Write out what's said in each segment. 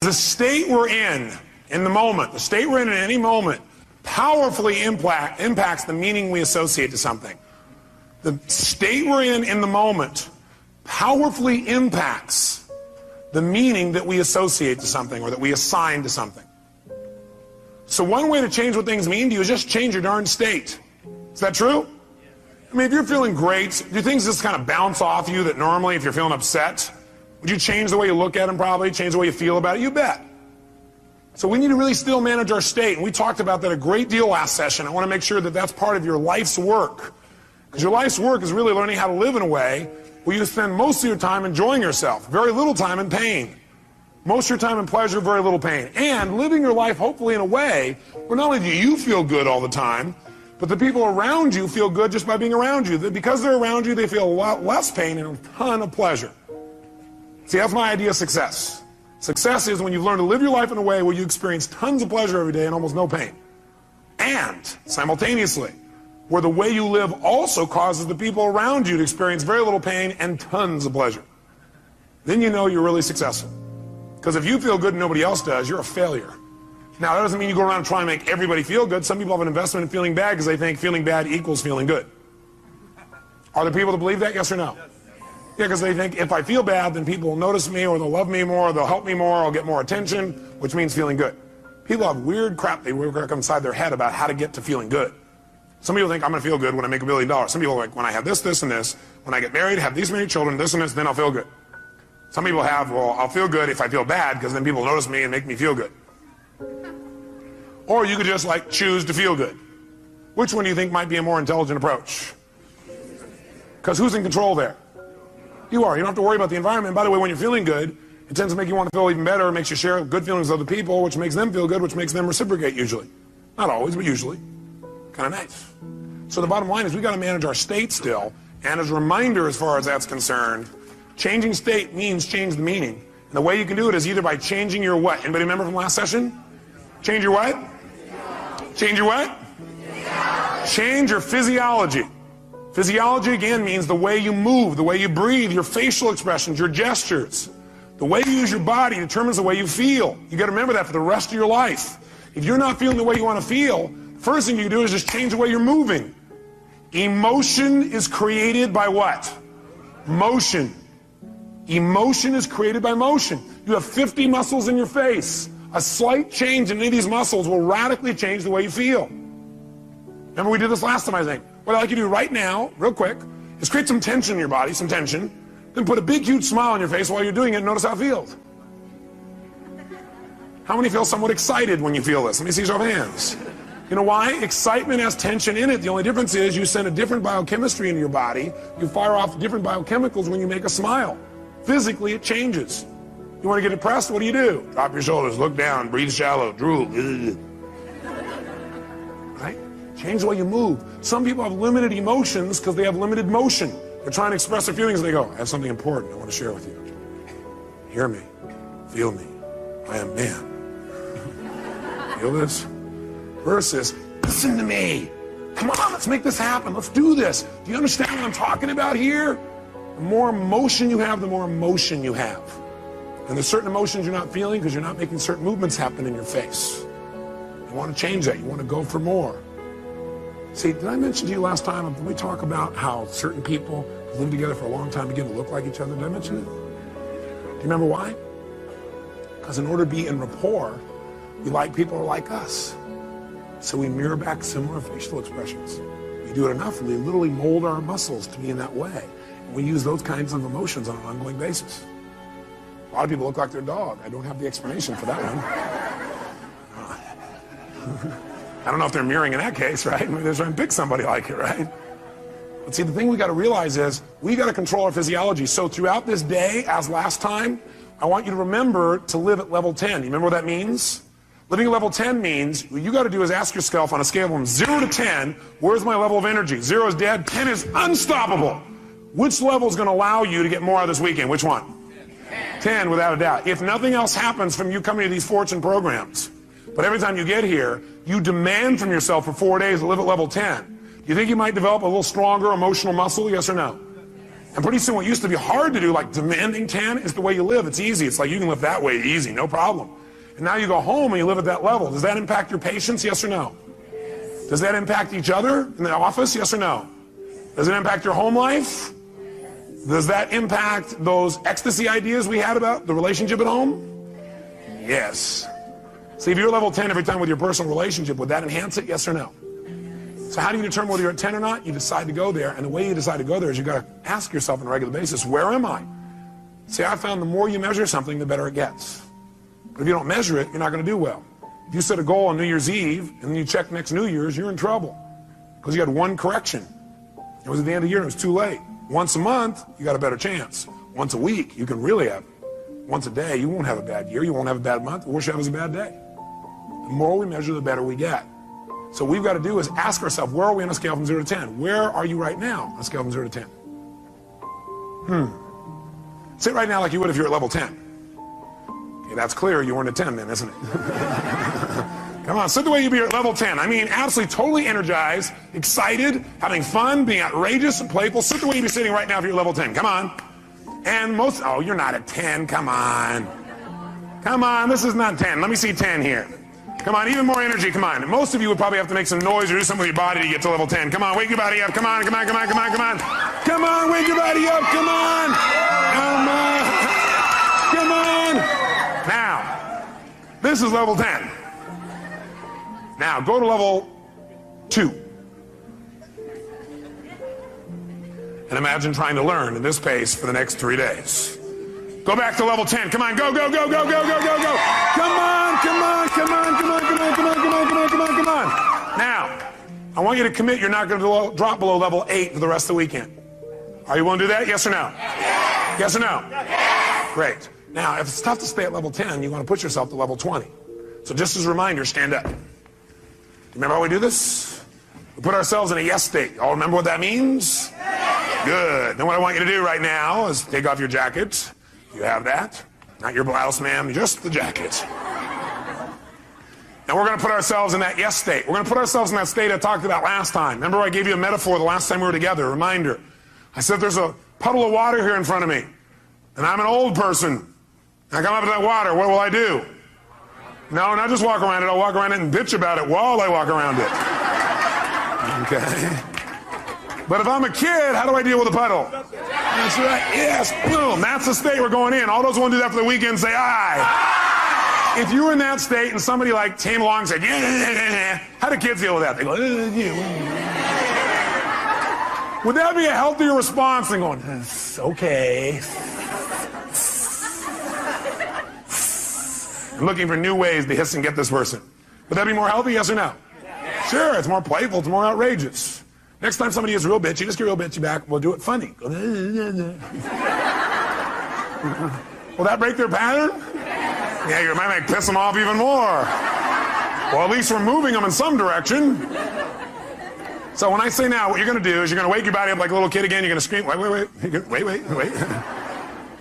The state we're in the moment, the state we're in any moment, powerfully impacts the meaning we associate to something. The state we're in the moment powerfully impacts the meaning that we associate to something or that we assign to something. So one way to change what things mean to you is just change your darn state. Is that true? I mean, if you're feeling great, do things just kind of bounce off you that normally if you're feeling upset? Would you change the way you look at them probably, change the way you feel about it? You bet. So we need to really still manage our state. And we talked about that a great deal last session. I want to make sure that that's part of your life's work. Because your life's work is really learning how to live in a way where you spend most of your time enjoying yourself, very little time in pain. Most of your time in pleasure, very little pain. And living your life hopefully in a way where not only do you feel good all the time, but the people around you feel good just by being around you. That because they're around you, they feel a lot less pain and a ton of pleasure. See, that's my idea of success. Success is when you've learned to live your life in a way where you experience tons of pleasure every day and almost no pain. And simultaneously, where the way you live also causes the people around you to experience very little pain and tons of pleasure. Then you know you're really successful. Because if you feel good and nobody else does, you're a failure. Now, that doesn't mean you go around and try and make everybody feel good. Some people have an investment in feeling bad because they think feeling bad equals feeling good. Are there people that believe that, yes or no? Yeah, because they think if I feel bad, then people will notice me, or they'll love me more, or they'll help me more, or I'll get more attention, which means feeling good. People have weird crap they work inside their head about how to get to feeling good. Some people think I'm going to feel good when I make $1 billion. Some people are like, when I have this, this, and this, when I get married, have these many children, this and this, then I'll feel good. Some people have, well, I'll feel good if I feel bad, because then people notice me and make me feel good. Or you could just like choose to feel good. Which one do you think might be a more intelligent approach? Because who's in control there? You are. You don't have to worry about the environment. By the way, when you're feeling good, it tends to make you want to feel even better. It makes you share good feelings with other people, which makes them feel good, which makes them reciprocate usually. Not always, but usually. Kind of nice. So the bottom line is we got to manage our state still. And as a reminder, as far as that's concerned, changing state means change the meaning. And the way you can do it is either by changing your what? Anybody remember from last session? Change your what? Change your what? Change your physiology. Physiology, again, means the way you move, the way you breathe, your facial expressions, your gestures. The way you use your body determines the way you feel. You got to remember that for the rest of your life. If you're not feeling the way you want to feel, the first thing you do is just change the way you're moving. Emotion is created by what? Motion. Emotion is created by motion. You have 50 muscles in your face. A slight change in any of these muscles will radically change the way you feel. Remember we did this last time, I think. What I'd like you to do right now, real quick, is create some tension in your body, some tension, then put a big, huge smile on your face while you're doing it and notice how it feels. How many feel somewhat excited when you feel this? Let me see a show of hands. You know why? Excitement has tension in it. The only difference is you send a different biochemistry into your body. You fire off different biochemicals when you make a smile. Physically, it changes. You want to get depressed? What do? Drop your shoulders, look down, breathe shallow, drool. Right? Change the way you move. Some people have limited emotions because they have limited motion. They're trying to express their feelings and they go, I have something important I want to share with you. Hear me. Feel me. I am man. Feel this? Versus, listen to me. Come on, let's make this happen. Let's do this. Do you understand what I'm talking about here? The more emotion you have, the more emotion you have. And there's certain emotions you're not feeling because you're not making certain movements happen in your face. You want to change that. You want to go for more. See, did I mention to you last time, did we talk about how certain people live together for a long time begin to look like each other? Did I mention it? Do you remember why? Because in order to be in rapport, we like people who are like us. So we mirror back similar facial expressions. We do it enough, and we literally mold our muscles to be in that way. And we use those kinds of emotions on an ongoing basis. A lot of people look like their dog. I don't have the explanation for that one. I don't know if they're mirroring in that case, right? Maybe they're trying to pick somebody like it, right? But see, the thing we got to realize is we got to control our physiology. So throughout this day, as last time, I want you to remember to live at level 10. You remember what that means? Living at level 10 means what you got to do is ask yourself on a scale from 0 to 10, where's my level of energy? 0 is dead, 10 is unstoppable. Which level is going to allow you to get more out of this weekend? Which one? 10, without a doubt. If nothing else happens from you coming to these fortune programs, but every time you get here, you demand from yourself for 4 days to live at level 10. Do you think you might develop a little stronger emotional muscle, yes or no? And pretty soon what used to be hard to do, like demanding 10, is the way you live. It's easy. It's like you can live that way easy, no problem. And now you go home and you live at that level. Does that impact your patients, yes or no? Yes. Does that impact each other in the office, yes or no? Does it impact your home life? Does that impact those ecstasy ideas we had about the relationship at home? Yes. See, if you're level 10 every time with your personal relationship, would that enhance it, yes or no? So how do you determine whether you're at 10 or not? You decide to go there, and the way you decide to go there is you've got to ask yourself on a regular basis, where am I? See, I found the more you measure something, the better it gets. But if you don't measure it, you're not going to do well. If you set a goal on New Year's Eve, and then you check next New Year's, you're in trouble. Because you had one correction. It was at the end of the year, and it was too late. Once a month, you got a better chance. Once a week, you can really have it. Once a day, you won't have a bad year, you won't have a bad month, the worst you have is a bad day. The more we measure, the better we get. So what we've got to do is ask ourselves, where are we on a scale from 0 to 10? Where are you right now on a scale from 0 to 10? Sit right now like you would if you're at level 10. Okay, that's clear, you weren't at 10 then, isn't it? Come on, sit the way you'd be at level 10. I mean, absolutely, totally energized, excited, having fun, being outrageous and playful. Sit the way you'd be sitting right now if you're at level 10. Come on. And oh, you're not at 10. Come on. Come on, this is not 10. Let me see 10 here. Come on, even more energy, come on. Most of you would probably have to make some noise or do something with your body to get to level 10. Come on, wake your body up. Come on, come on, come on, come on, come on. Come on, wake your body up. Come on. Come on. Come on. Now, this is level 10. Now, go to level 2. And imagine trying to learn at this pace for the next 3 days. Go back to level 10. Come on, go, go, go, go, go, go, go, go. Come on, come on, come on, come on, come on, come on, come on, come on, come on, come on. Now, I want you to commit you're not going to drop below level 8 for the rest of the weekend. Are you willing to do that? Yes or no? Yes or no? Great. Now, if it's tough to stay at level 10, you want to push yourself to level 20. So just as a reminder, stand up. Remember how we do this? We put ourselves in a yes state. All remember what that means? Good. Then what I want you to do right now is take off your jacket. You have that. Not your blouse, ma'am, just the jacket. Now we're going to put ourselves in that yes state. We're going to put ourselves in that state I talked about last time. Remember I gave you a metaphor the last time we were together, a reminder. I said there's a puddle of water here in front of me, and I'm an old person. And I come up to that water, what will I do? No, not just walk around it. I'll walk around it and bitch about it while I walk around it. Okay. But if I'm a kid, how do I deal with a puddle? That's right. Yes. Boom. That's the state we're going in. All those who want to do that for the weekend say aye. If you were in that state and somebody like came along and said, yeah, how do kids deal with that? They go, yeah. Would that be a healthier response than going, okay. I'm looking for new ways to hiss and get this person. Would that be more healthy, yes or no? Sure, it's more playful, it's more outrageous. Next time somebody is real bitchy, just get real bitchy back. We'll do it funny. Will that break their pattern? Yeah, you might piss them off even more. Well, at least we're moving them in some direction. So when I say now, what you're going to do is you're going to wake your body up like a little kid again. You're going to scream, wait. You're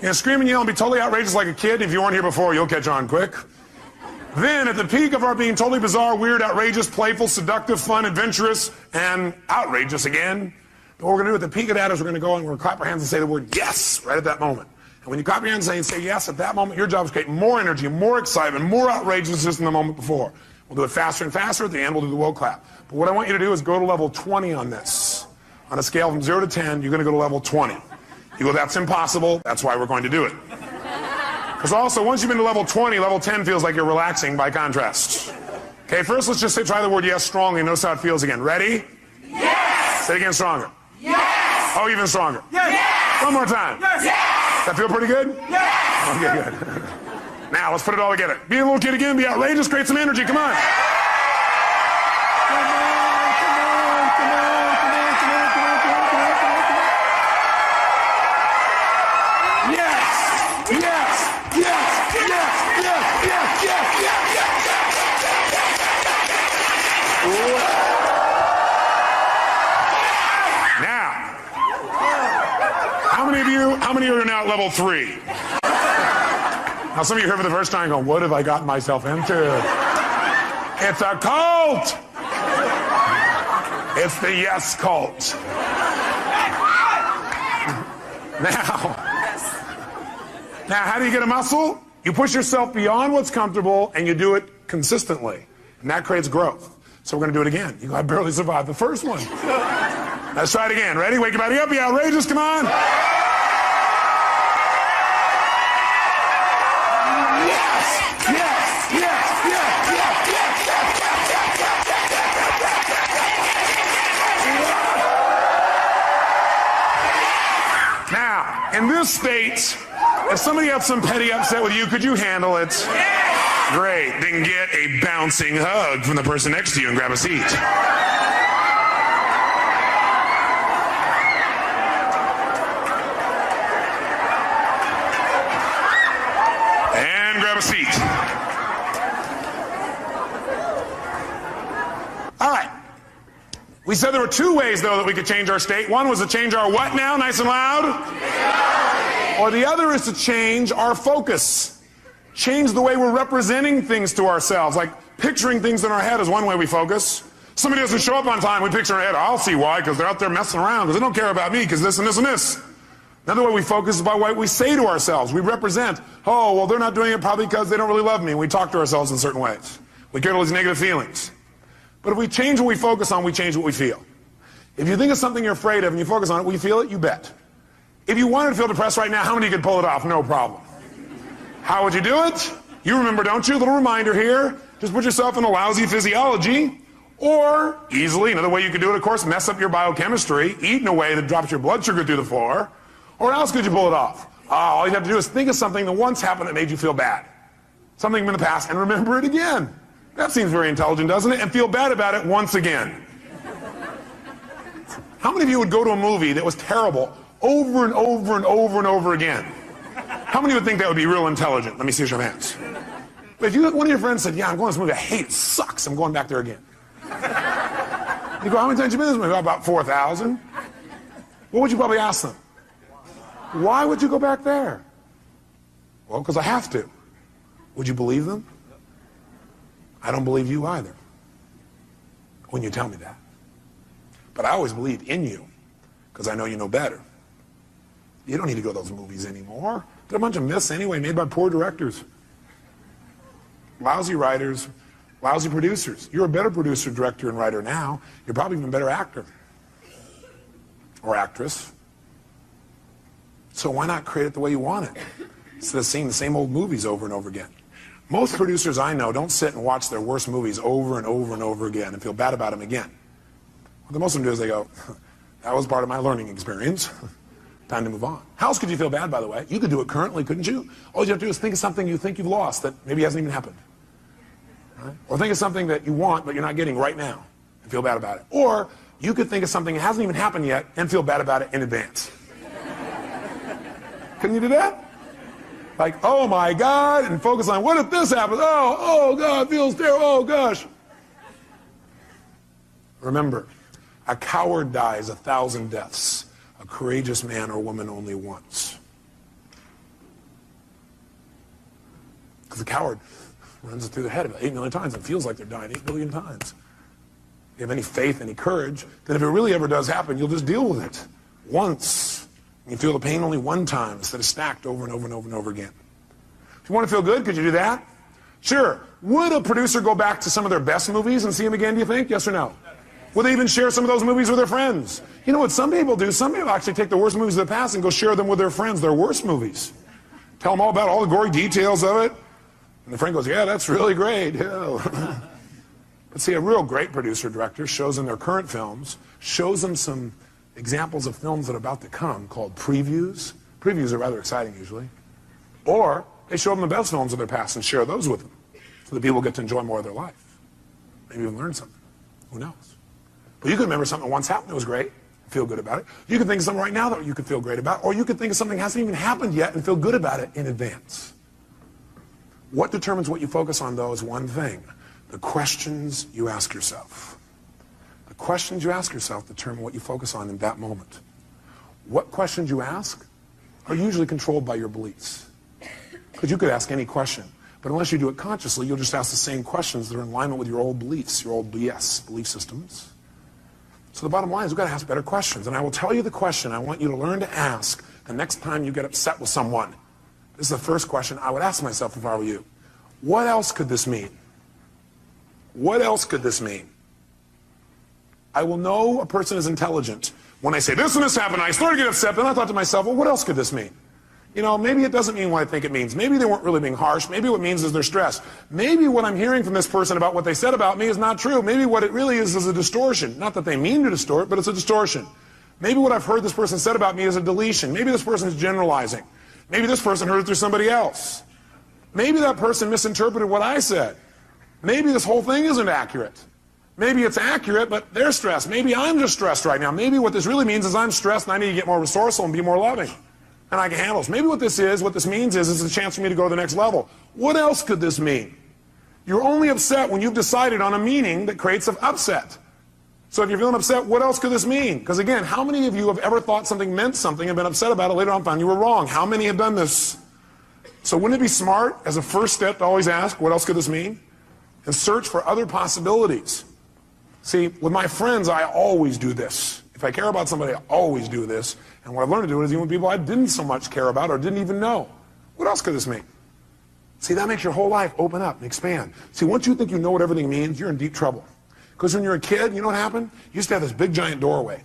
going to scream and yell and be totally outrageous like a kid. If you weren't here before, you'll catch on quick. Then, at the peak of our being totally bizarre, weird, outrageous, playful, seductive, fun, adventurous, and outrageous again, what we're going to do at the peak of that is we're going to go and we're going to clap our hands and say the word yes right at that moment. And when you clap your hands and say yes at that moment, your job is to create more energy, more excitement, more outrageousness than the moment before. We'll do it faster and faster. At the end, we'll do the will clap. But what I want you to do is go to level 20 on this. On a scale from 0 to 10, you're going to go to level 20. You go, that's impossible. That's why we're going to do it. Because also, once you've been to level 20, level 10 feels like you're relaxing by contrast. Okay, first let's just try the word yes strongly and notice how it feels again. Ready? Yes! Say it again stronger. Yes! Oh, even stronger. Yes! One more time. Yes! Yes! Does that feel pretty good? Yes! Okay, good. Now, let's put it all together. Be a little kid again, be outrageous, create some energy, come on. How many of you are now at level 3? Now some of you here for the first time going, what have I gotten myself into? It's a cult! It's the yes cult. Now, how do you get a muscle? You push yourself beyond what's comfortable and you do it consistently. And that creates growth. So we're going to do it again. You go, I barely survived the first one. Let's try it again. Ready? Wake your body up. Be outrageous. Come on. Now, in this state, if somebody had some petty upset with you, could you handle it? Great. Then get a bouncing hug from the person next to you and grab a seat. And grab a seat. All right. We said there were two ways, though, that we could change our state. One was to change our what now? Nice and loud. Or the other is to change our focus. Change the way we're representing things to ourselves. Like picturing things in our head is one way we focus. Somebody doesn't show up on time, we picture in our head, I'll see why, because they're out there messing around, because they don't care about me, because this and this and this. Another way we focus is by what we say to ourselves. We represent, oh, well, they're not doing it probably because they don't really love me. And we talk to ourselves in certain ways. We get all these negative feelings. But if we change what we focus on, we change what we feel. If you think of something you're afraid of and you focus on it, will you feel it? You bet. If you wanted to feel depressed right now, how many of you could pull it off? No problem. How would you do it? You remember, don't you? A little reminder here. Just put yourself in a lousy physiology. Or, easily, another way you could do it, of course, mess up your biochemistry, eat in a way that drops your blood sugar through the floor. Or how else could you pull it off? All you have to do is think of something that once happened that made you feel bad. Something in the past, and remember it again. That seems very intelligent, doesn't it? And feel bad about it once again. How many of you would go to a movie that was terrible over and over and over and over again? How many would think that would be real intelligent? Let me see your hands. But if one of your friends said, yeah, I'm going to this movie, I hate it, sucks, I'm going back there again. You go, how many times have you been to this movie? About 4,000. What would you probably ask them? Why would you go back there? Well, because I have to. Would you believe them? I don't believe you either when you tell me that. But I always believed in you because I know you know better. You don't need to go to those movies anymore. They're a bunch of myths anyway, made by poor directors. Lousy writers, lousy producers. You're a better producer, director, and writer now. You're probably even a better actor or actress. So why not create it the way you want it instead of seeing the same old movies over and over again? Most producers I know don't sit and watch their worst movies over and over and over again and feel bad about them again. What most of them do is they go, that was part of my learning experience. Time to move on. How else could you feel bad, by the way? You could do it currently, couldn't you? All you have to do is think of something you think you've lost that maybe hasn't even happened. Right? Or think of something that you want but you're not getting right now and feel bad about it. Or you could think of something that hasn't even happened yet and feel bad about it in advance. Couldn't you do that? Like, oh my God, and focus on what if this happens? Oh God, feels terrible, oh gosh. Remember, a coward dies 1,000 deaths. A courageous man or woman only once. Because the coward runs it through their head about 8 million times and feels like they're dying 8 billion times. If you have any faith, any courage, then if it really ever does happen, you'll just deal with it once. You feel the pain only one time instead of stacked over and over and over and over again. If you want to feel good, could you do that? Sure. Would a producer go back to some of their best movies and see them again, do you think? Yes or no? Would they even share some of those movies with their friends? You know what some people do? Some people actually take the worst movies of the past and go share them with their friends, their worst movies. Tell them all about all the gory details of it. And the friend goes, yeah, that's really great. Yeah. But see, a real great producer director shows them their current films, shows them some examples of films that are about to come called previews. Previews are rather exciting usually. Or they show them the best films of their past and share those with them so that people get to enjoy more of their life. Maybe even learn something. Who knows? But you can remember something that once happened that was great, feel good about it. You can think of something right now that you could feel great about, or you could think of something that hasn't even happened yet and feel good about it in advance. What determines what you focus on, though, is one thing: the questions you ask yourself. The questions you ask yourself determine what you focus on in that moment. What questions you ask are usually controlled by your beliefs. Because you could ask any question, but unless you do it consciously, you'll just ask the same questions that are in alignment with your old beliefs, your old BS, belief systems. So the bottom line is we've got to ask better questions. And I will tell you the question I want you to learn to ask the next time you get upset with someone. This is the first question I would ask myself if I were you. What else could this mean? What else could this mean? I will know a person is intelligent when I say this and this happened. I started to get upset, and I thought to myself, well, what else could this mean? You know, maybe it doesn't mean what I think it means. Maybe they weren't really being harsh. Maybe what it means is they're stressed. Maybe what I'm hearing from this person about what they said about me is not true. Maybe what it really is a distortion. Not that they mean to distort, but it's a distortion. Maybe what I've heard this person said about me is a deletion. Maybe this person is generalizing. Maybe this person heard it through somebody else. Maybe that person misinterpreted what I said. Maybe this whole thing isn't accurate. Maybe it's accurate, but they're stressed. Maybe I'm just stressed right now. Maybe what this really means is I'm stressed and I need to get more resourceful and be more loving. And I can handle this. Maybe what this means is it's a chance for me to go to the next level. What else could this mean? You're only upset when you've decided on a meaning that creates an upset. So if you're feeling upset, what else could this mean? Because again, how many of you have ever thought something meant something and been upset about it later on and found you were wrong? How many have done this? So wouldn't it be smart as a first step to always ask, what else could this mean? And search for other possibilities. See, with my friends, I always do this. If I care about somebody, I always do this. And what I've learned to do is even with people I didn't so much care about or didn't even know. What else could this mean? See, that makes your whole life open up and expand. See, once you think you know what everything means, you're in deep trouble. Because when you're a kid, you know what happened? You used to have this big giant doorway.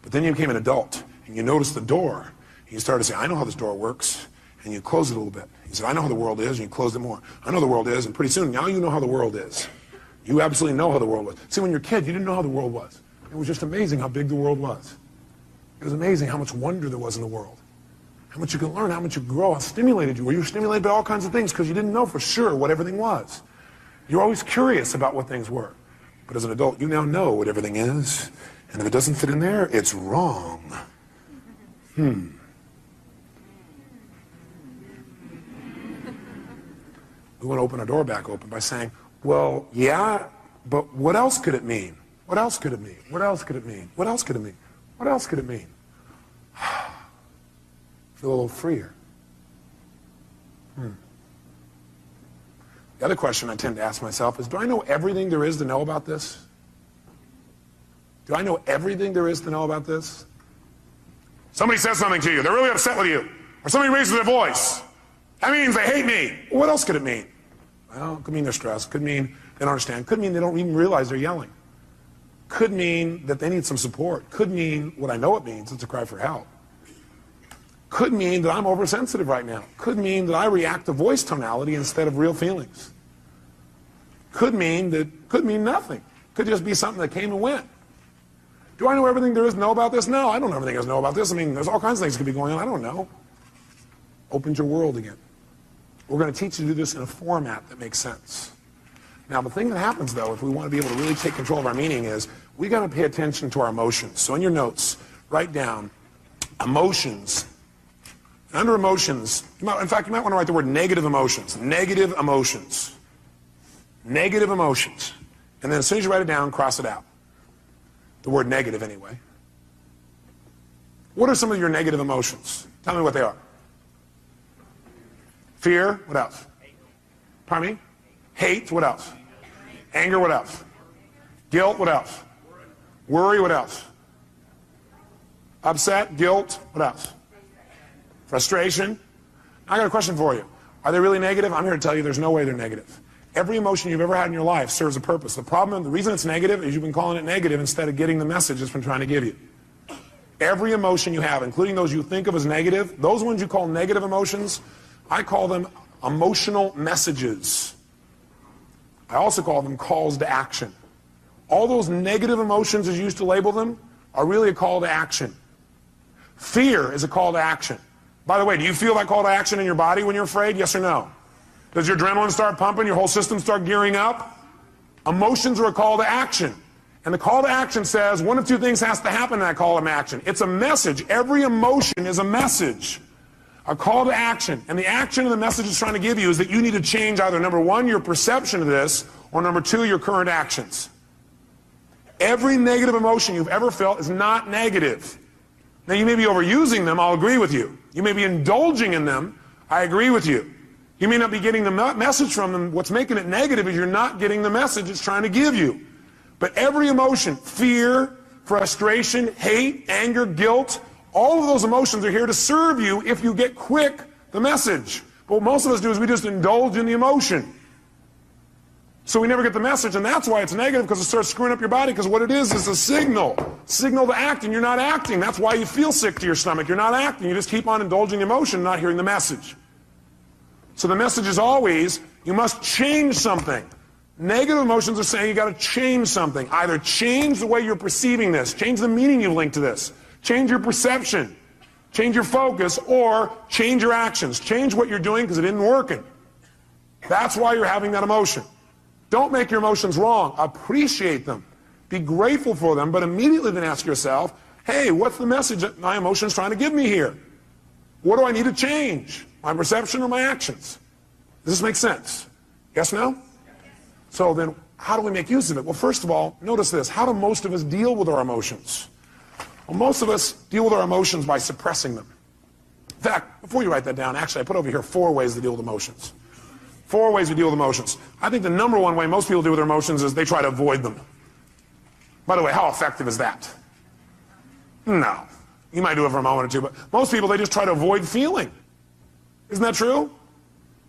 But then you became an adult, and you noticed the door. And you started to say, I know how this door works. And you close it a little bit. You said, I know how the world is, and you closed it more. I know the world is, and pretty soon, now you know how the world is. You absolutely know how the world was. See, when you're a kid, you didn't know how the world was. It was just amazing how big the world was. It was amazing how much wonder there was in the world. How much you could learn, how much you could grow, how stimulated you were. You were stimulated by all kinds of things because you didn't know for sure what everything was. You're always curious about what things were. But as an adult, you now know what everything is. And if it doesn't fit in there, it's wrong. We want to open our door back open by saying, well, yeah, but what else could it mean? What else could it mean? What else could it mean? What else could it mean? What else could it mean? Feel a little freer. The other question I tend to ask myself is, do I know everything there is to know about this? Do I know everything there is to know about this? Somebody says something to you, they're really upset with you, or somebody raises their voice. That means they hate me. What else could it mean? Well, it could mean they're stressed. Could mean they don't understand. Could mean they don't even realize they're yelling. Could mean that they need some support. Could mean what I know it means, it's a cry for help. Could mean that I'm oversensitive right now. Could mean that I react to voice tonality instead of real feelings. Could mean nothing. Could just be something that came and went. Do I know everything there is to know about this? No, I don't know everything there is to know about this. I mean, there's all kinds of things that could be going on. I don't know. Opens your world again. We're going to teach you to do this in a format that makes sense. Now, the thing that happens, though, if we want to be able to really take control of our meaning is we got to pay attention to our emotions. So in your notes, write down emotions. And under emotions, in fact, you might want to write the word negative emotions. Negative emotions. Negative emotions. And then as soon as you write it down, cross it out. The word negative, anyway. What are some of your negative emotions? Tell me what they are. Fear, what else? Pardon me? Hate, what else? Anger, what else? Guilt, what else? Worry, what else? Upset, guilt, what else? Frustration. I got a question for you. Are they really negative? I'm here to tell you there's no way they're negative. Every emotion you've ever had in your life serves a purpose. The problem, the reason it's negative is you've been calling it negative instead of getting the message it's been trying to give you. Every emotion you have, including those you think of as negative, those ones you call negative emotions, I call them emotional messages. I also call them calls to action. All those negative emotions, as you used to label them, are really a call to action. Fear is a call to action. By the way, do you feel that call to action in your body when you're afraid? Yes or no? Does your adrenaline start pumping? Your whole system start gearing up? Emotions are a call to action. And the call to action says one of two things has to happen in that call to action. It's a message. Every emotion is a message. A call to action. And the action of the message it's trying to give you is that you need to change either, number one, your perception of this, or number two, your current actions. Every negative emotion you've ever felt is not negative. Now, you may be overusing them, I'll agree with you. You may be indulging in them, I agree with you. You may not be getting the message from them. What's making it negative is you're not getting the message it's trying to give you. But every emotion, fear, frustration, hate, anger, guilt, all of those emotions are here to serve you if you get quick the message. But what most of us do is we just indulge in the emotion. So we never get the message, and that's why it's negative, because it starts screwing up your body, because what it is a signal to act, and you're not acting. That's why you feel sick to your stomach. You're not acting. You just keep on indulging the emotion, not hearing the message. So the message is always, you must change something. Negative emotions are saying you got to change something. Either change the way you're perceiving this, change the meaning you link to this, change your perception, change your focus, or change your actions. Change what you're doing because it isn't working. That's why you're having that emotion. Don't make your emotions wrong. Appreciate them. Be grateful for them, but immediately then ask yourself, hey, what's the message that my emotion is trying to give me here? What do I need to change? My perception or my actions? Does this make sense? Yes, no? So then, how do we make use of it? Well, first of all, notice this. How do most of us deal with our emotions? Well, most of us deal with our emotions by suppressing them. In fact, before you write that down, actually, I put over here 4 ways to deal with emotions. 4 ways we deal with emotions. I think the number 1 way most people deal with their emotions is they try to avoid them. By the way, how effective is that? No. You might do it for a moment or two, but most people, they just try to avoid feeling. Isn't that true?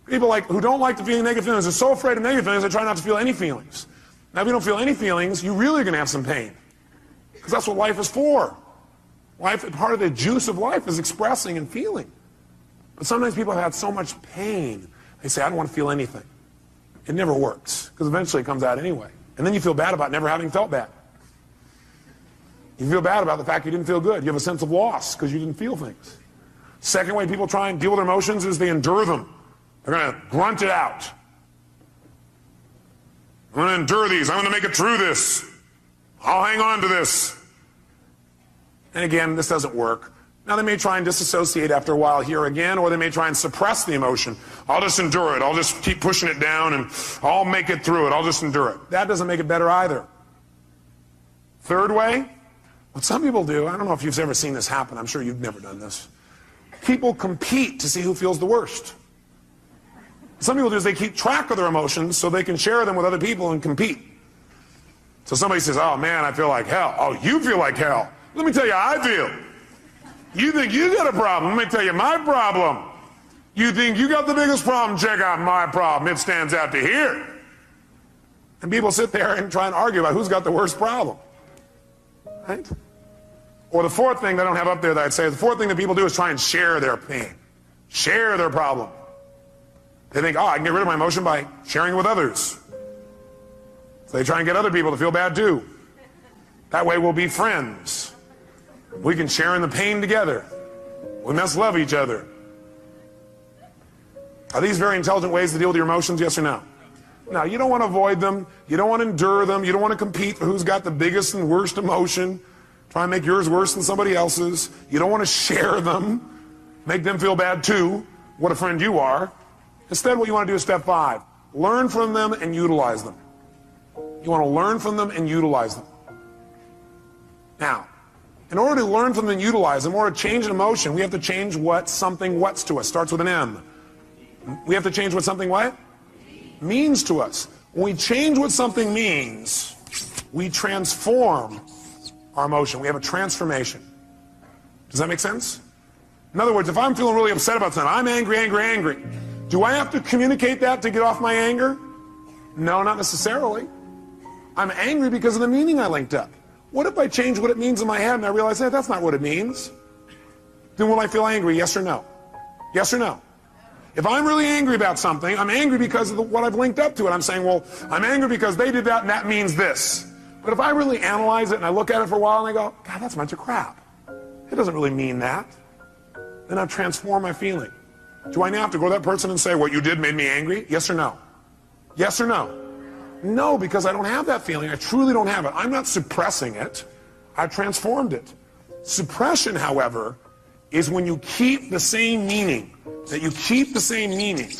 People who don't like to feel negative feelings are so afraid of negative feelings, they try not to feel any feelings. Now, if you don't feel any feelings, you're really going to have some pain. Because that's what life is for. Part of the juice of life is expressing and feeling. But sometimes people have had so much pain, they say, I don't want to feel anything. It never works, because eventually it comes out anyway. And then you feel bad about never having felt bad. You feel bad about the fact you didn't feel good. You have a sense of loss because you didn't feel things. Second way people try and deal with their emotions is they endure them. They're going to grunt it out. I'm going to endure these. I'm going to make it through this. I'll hang on to this. And again, this doesn't work. Now, they may try and disassociate after a while here again, or they may try and suppress the emotion. I'll just endure it. I'll just keep pushing it down, and I'll make it through it. I'll just endure it. That doesn't make it better either. Third way, what some people do, I don't know if you've ever seen this happen. I'm sure you've never done this. People compete to see who feels the worst. Some people do is they keep track of their emotions so they can share them with other people and compete. So somebody says, oh man, I feel like hell. Oh, you feel like hell. Let me tell you how I feel. You think you got a problem. Let me tell you my problem. You think you got the biggest problem. Check out my problem. It stands out to here. And people sit there and try and argue about who's got the worst problem. Right? Or the fourth thing that I don't have up there that I'd say, the fourth thing that people do is try and share their pain. Share their problem. They think, oh, I can get rid of my emotion by sharing it with others. So they try and get other people to feel bad too. That way we'll be friends. We can share in the pain together. We must love each other. Are these very intelligent ways to deal with your emotions, yes or no? No, you don't want to avoid them. You don't want to endure them. You don't want to compete for who's got the biggest and worst emotion. Try and make yours worse than somebody else's. You don't want to share them. Make them feel bad too. What a friend you are. Instead, what you want to do is step 5. Learn from them and utilize them. You want to learn from them and utilize them. Now, in order to learn from them and utilize them, in order to change an emotion, we have to change what something what's to us. Starts with an M. We have to change what something what? Means to us. When we change what something means, we transform our emotion. We have a transformation. Does that make sense? In other words, if I'm feeling really upset about something, I'm angry, angry, angry. Do I have to communicate that to get off my anger? No, not necessarily. I'm angry because of the meaning I linked up. What if I change what it means in my head and I realize, hey, that's not what it means? Then will I feel angry, yes or no? Yes or no? If I'm really angry about something, I'm angry because of what I've linked up to it. I'm saying, well, I'm angry because they did that and that means this. But if I really analyze it and I look at it for a while and I go, God, that's a bunch of crap. It doesn't really mean that. Then I've transformed my feeling. Do I now have to go to that person and say, what you did made me angry? Yes or no? Yes or no? No, because I don't have that feeling. I truly don't have it. I'm not suppressing it. I've transformed it. Suppression, however, is when you keep the same meaning. That you keep the same meaning.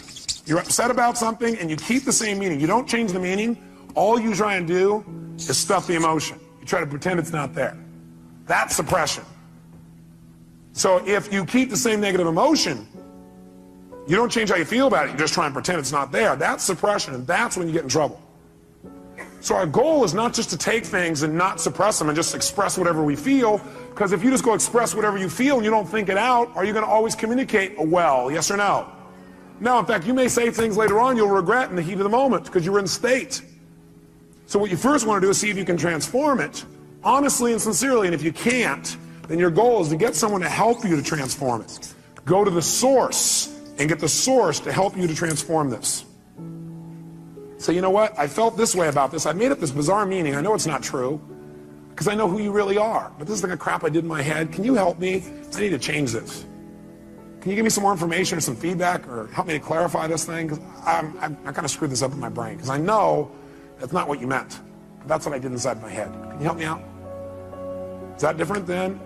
You're upset about something and you keep the same meaning. You don't change the meaning. All you try and do is stuff the emotion. You try to pretend it's not there. That's suppression. So if you keep the same negative emotion, you don't change how you feel about it. You just try and pretend it's not there. That's suppression, and that's when you get in trouble. So our goal is not just to take things and not suppress them and just express whatever we feel, because if you just go express whatever you feel and you don't think it out, are you going to always communicate well, yes or no? No, in fact, you may say things later on you'll regret in the heat of the moment because you were in state. So what you first want to do is see if you can transform it, honestly and sincerely, and if you can't, then your goal is to get someone to help you to transform it. Go to the source and get the source to help you to transform this. Say, you know what, I felt this way about this. I made up this bizarre meaning. I know it's not true because I know who you really are. But this is like a crap I did in my head. Can you help me? I need to change this. Can you give me some more information or some feedback or help me to clarify this thing? Because I kind of screwed this up in my brain because I know that's not what you meant. But that's what I did inside my head. Can you help me out? Is that different than,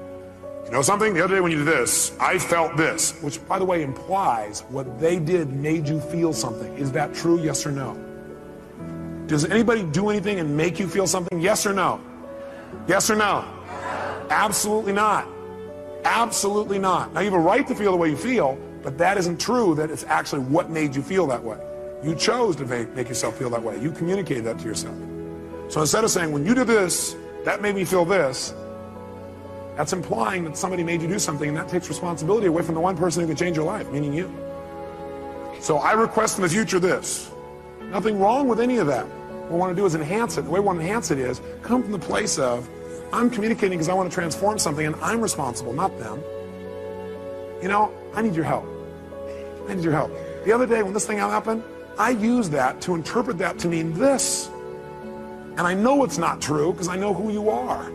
you know something? The other day when you did this, I felt this, which, by the way, implies what they did made you feel something. Is that true, yes or no? Does anybody do anything and make you feel something? Yes or no? Yes or no? Absolutely not. Absolutely not. Now, you have a right to feel the way you feel, but that isn't true that it's actually what made you feel that way. You chose to make yourself feel that way. You communicated that to yourself. So instead of saying, when you did this, that made me feel this, that's implying that somebody made you do something, and that takes responsibility away from the one person who can change your life, meaning you. So I request in the future this. Nothing wrong with any of that. What we want to do is enhance it. The way we want to enhance it is come from the place of, I'm communicating because I want to transform something and I'm responsible, not them. You know, I need your help. I need your help. The other day when this thing happened, I used that to interpret that to mean this. And I know it's not true because I know who you are.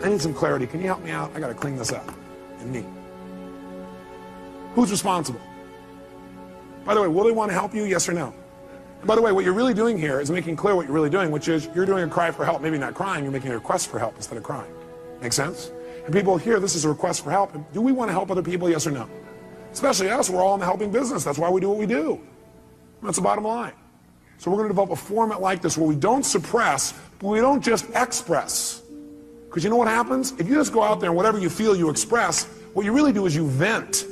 I need some clarity. Can you help me out? I got to clean this up. And me. Who's responsible? By the way, will they want to help you? Yes or no? And by the way, what you're really doing here is making clear what you're really doing, which is you're doing a cry for help, maybe not crying, you're making a request for help instead of crying. Make sense? And people hear this is a request for help. Do we want to help other people, yes or no? Especially us, we're all in the helping business. That's why we do what we do. That's the bottom line. So we're going to develop a format like this where we don't suppress, but we don't just express. Because you know what happens? If you just go out there and whatever you feel you express, what you really do is you vent.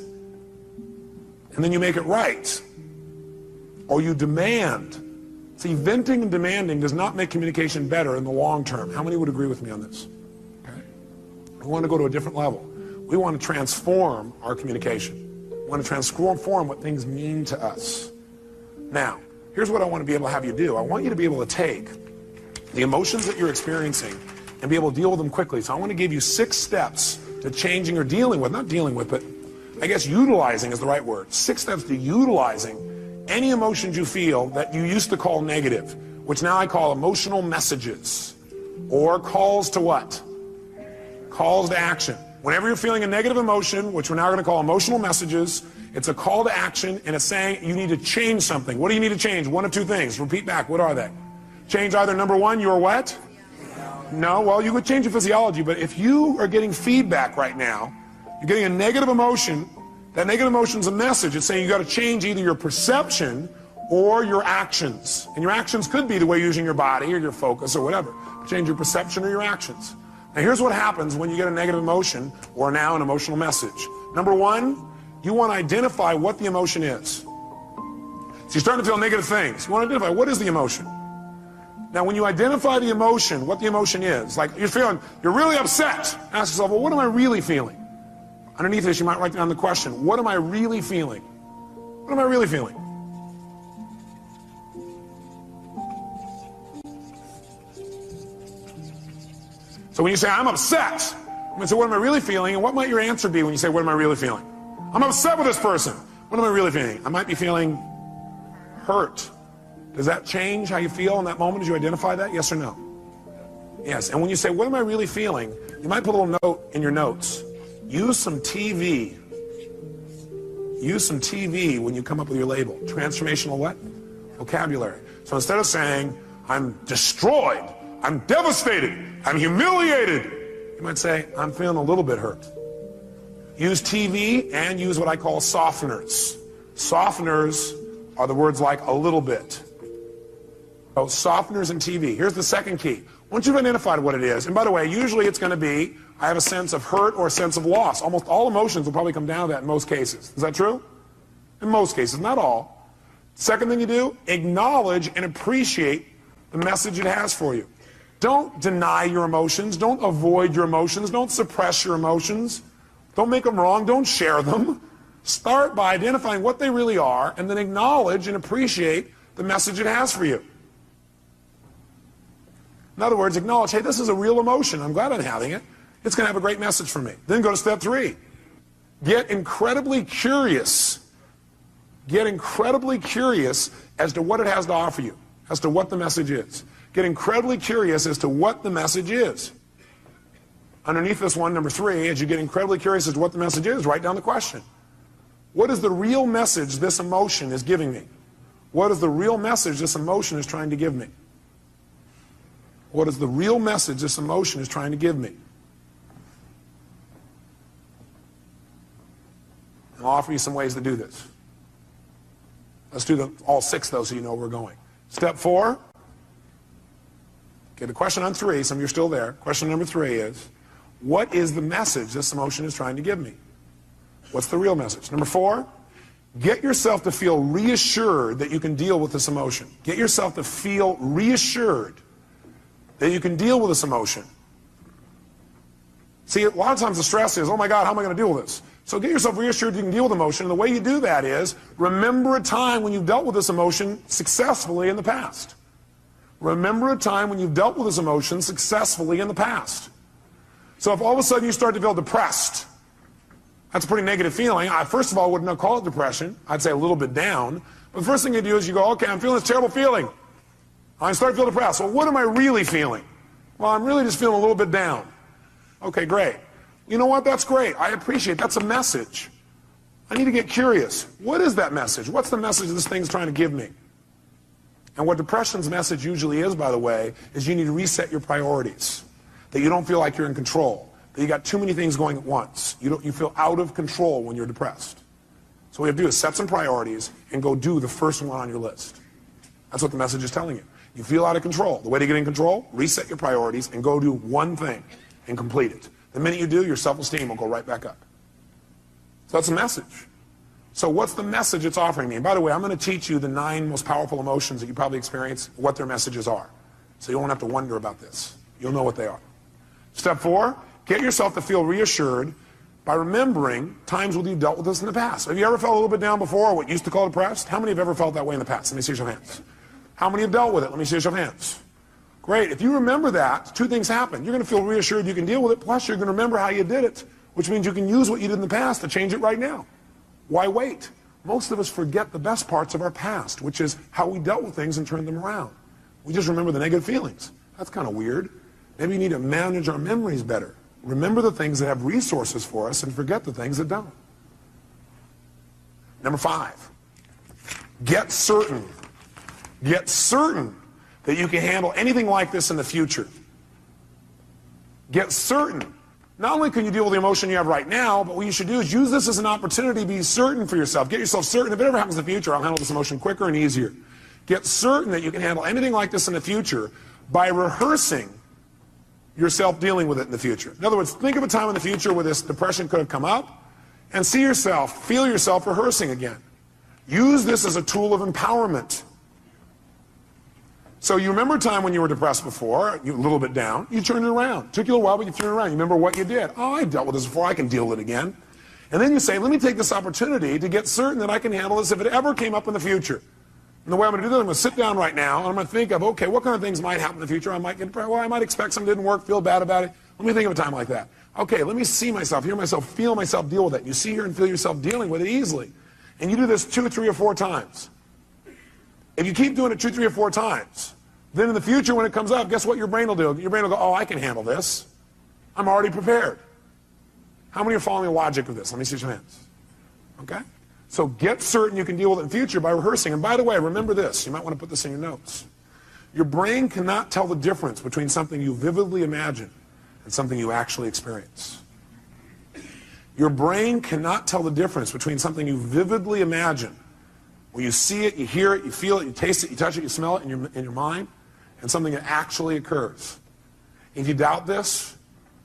And then you make it right. Or you demand. See, venting and demanding does not make communication better in the long term. How many would agree with me on this? Okay. We want to go to a different level. We want to transform our communication. We want to transform what things mean to us. Now, here's what I want to be able to have you do. I want you to be able to take the emotions that you're experiencing and be able to deal with them quickly. So I want to give you 6 steps to changing or dealing with, not dealing with, but I guess utilizing is the right word. 6 steps to utilizing any emotions you feel that you used to call negative, which now I call emotional messages, or calls to what? Calls to action. Whenever you're feeling a negative emotion, which we're now going to call emotional messages, it's a call to action, and it's saying you need to change something. What do you need to change? One of 2 things. Repeat back. What are they? Change either number 1, your what? No, well, you could change your physiology, but if you are getting feedback right now, you're getting a negative emotion, that negative emotion is a message. It's saying you got to change either your perception or your actions. And your actions could be the way you're using your body or your focus or whatever. Change your perception or your actions. Now here's what happens when you get a negative emotion or now an emotional message. Number 1, you want to identify what the emotion is. So you're starting to feel negative things. You want to identify what is the emotion. Now when you identify the emotion, what the emotion is, like you're really upset. Ask yourself, well, what am I really feeling? Underneath this, you might write down the question, what am I really feeling? What am I really feeling? So when you say, I'm upset, I'm going to say, what am I really feeling? And what might your answer be when you say, what am I really feeling? I'm upset with this person. What am I really feeling? I might be feeling hurt. Does that change how you feel in that moment as you identify that? Yes or no? Yes. And when you say, what am I really feeling? You might put a little note in your notes. Use some TV. Use some TV when you come up with your label. Transformational what? Vocabulary. So instead of saying, I'm destroyed, I'm devastated, I'm humiliated, you might say, I'm feeling a little bit hurt. Use TV and use what I call softeners. Softeners are the words like a little bit. So softeners and TV. Here's the second key. Once you've identified what it is, and by the way, usually it's going to be, I have a sense of hurt or a sense of loss. Almost all emotions will probably come down to that in most cases. Is that true? In most cases, not all. Second thing you do, acknowledge and appreciate the message it has for you. Don't deny your emotions. Don't avoid your emotions. Don't suppress your emotions. Don't make them wrong. Don't share them. Start by identifying what they really are and then acknowledge and appreciate the message it has for you. In other words, acknowledge, hey, this is a real emotion. I'm glad I'm having it. It's going to have a great message for me. Then go to step 3. Get incredibly curious. Get incredibly curious as to what it has to offer you, as to what the message is. Get incredibly curious as to what the message is. Underneath this one, number 3, as you get incredibly curious as to what the message is, write down the question. What is the real message this emotion is giving me? What is the real message this emotion is trying to give me? What is the real message this emotion is trying to give me? And I'll offer you some ways to do this. Let's do all 6 though so you know where we're going. Step 4. Okay, the question on 3, some of you are still there. Question number 3 is, what is the message this emotion is trying to give me? What's the real message? Number 4, get yourself to feel reassured that you can deal with this emotion. Get yourself to feel reassured that you can deal with this emotion. See, a lot of times the stress is, oh my God, how am I going to deal with this? So get yourself reassured you can deal with emotion. And the way you do that is, remember a time when you've dealt with this emotion successfully in the past. Remember a time when you've dealt with this emotion successfully in the past. So if all of a sudden you start to feel depressed, that's a pretty negative feeling. I, first of all, wouldn't call it depression. I'd say a little bit down. But the first thing you do is you go, okay, I'm feeling this terrible feeling. I start to feel depressed. Well, what am I really feeling? Well, I'm really just feeling a little bit down. Okay, great. You know what? That's great. I appreciate it. That's a message. I need to get curious. What is that message? What's the message this thing's trying to give me? And what depression's message usually is, by the way, is you need to reset your priorities. That you don't feel like you're in control. That you got too many things going at once. You feel out of control when you're depressed. So what you have to do is set some priorities and go do the first one on your list. That's what the message is telling you. You feel out of control. The way to get in control, reset your priorities and go do one thing and complete it. The minute you do, your self-esteem will go right back up. So that's the message. So what's the message it's offering me? And by the way, I'm going to teach you the 9 most powerful emotions that you probably experience, what their messages are. So you won't have to wonder about this. You'll know what they are. Step 4, get yourself to feel reassured by remembering times when you've dealt with this in the past. Have you ever felt a little bit down before, what you used to call depressed? How many have ever felt that way in the past? Let me see your hands. How many have dealt with it? Let me see your hands. Great. If you remember that, 2 things happen. You're going to feel reassured you can deal with it, plus you're going to remember how you did it, which means you can use what you did in the past to change it right now. Why wait? Most of us forget the best parts of our past, which is how we dealt with things and turned them around. We just remember the negative feelings. That's kind of weird. Maybe you need to manage our memories better. Remember the things that have resources for us and forget the things that don't. Number 5, get certain. Get certain that you can handle anything like this in the future. Get certain. Not only can you deal with the emotion you have right now, but what you should do is use this as an opportunity to be certain for yourself. Get yourself certain, if it ever happens in the future, I'll handle this emotion quicker and easier. Get certain that you can handle anything like this in the future by rehearsing yourself dealing with it in the future. In other words, think of a time in the future where this depression could have come up and see yourself, feel yourself rehearsing again. Use this as a tool of empowerment. So you remember a time when you were depressed before, you a little bit down, you turned it around. It took you a while, but you turned it around. You remember what you did. Oh, I dealt with this before, I can deal with it again. And then you say, let me take this opportunity to get certain that I can handle this if it ever came up in the future. And the way I'm going to do that, I'm going to sit down right now, and I'm going to think of, okay, what kind of things might happen in the future? I might get depressed. Well, I might expect something didn't work, feel bad about it. Let me think of a time like that. Okay, let me see myself, hear myself, feel myself deal with it. You see, hear, and feel yourself dealing with it easily. And you do this 2, 3, or 4 times. If you keep doing it 2, 3, or 4 times, then in the future when it comes up, guess what your brain will do? Your brain will go, oh, I can handle this. I'm already prepared. How many are following the logic of this? Let me see your hands. Okay? So get certain you can deal with it in the future by rehearsing. And by the way, remember this. You might want to put this in your notes. Your brain cannot tell the difference between something you vividly imagine and something you actually experience. Your brain cannot tell the difference between something you vividly imagine, where you see it, you hear it, you feel it, you taste it, you touch it, you smell it in your mind, and something that actually occurs. If you doubt this,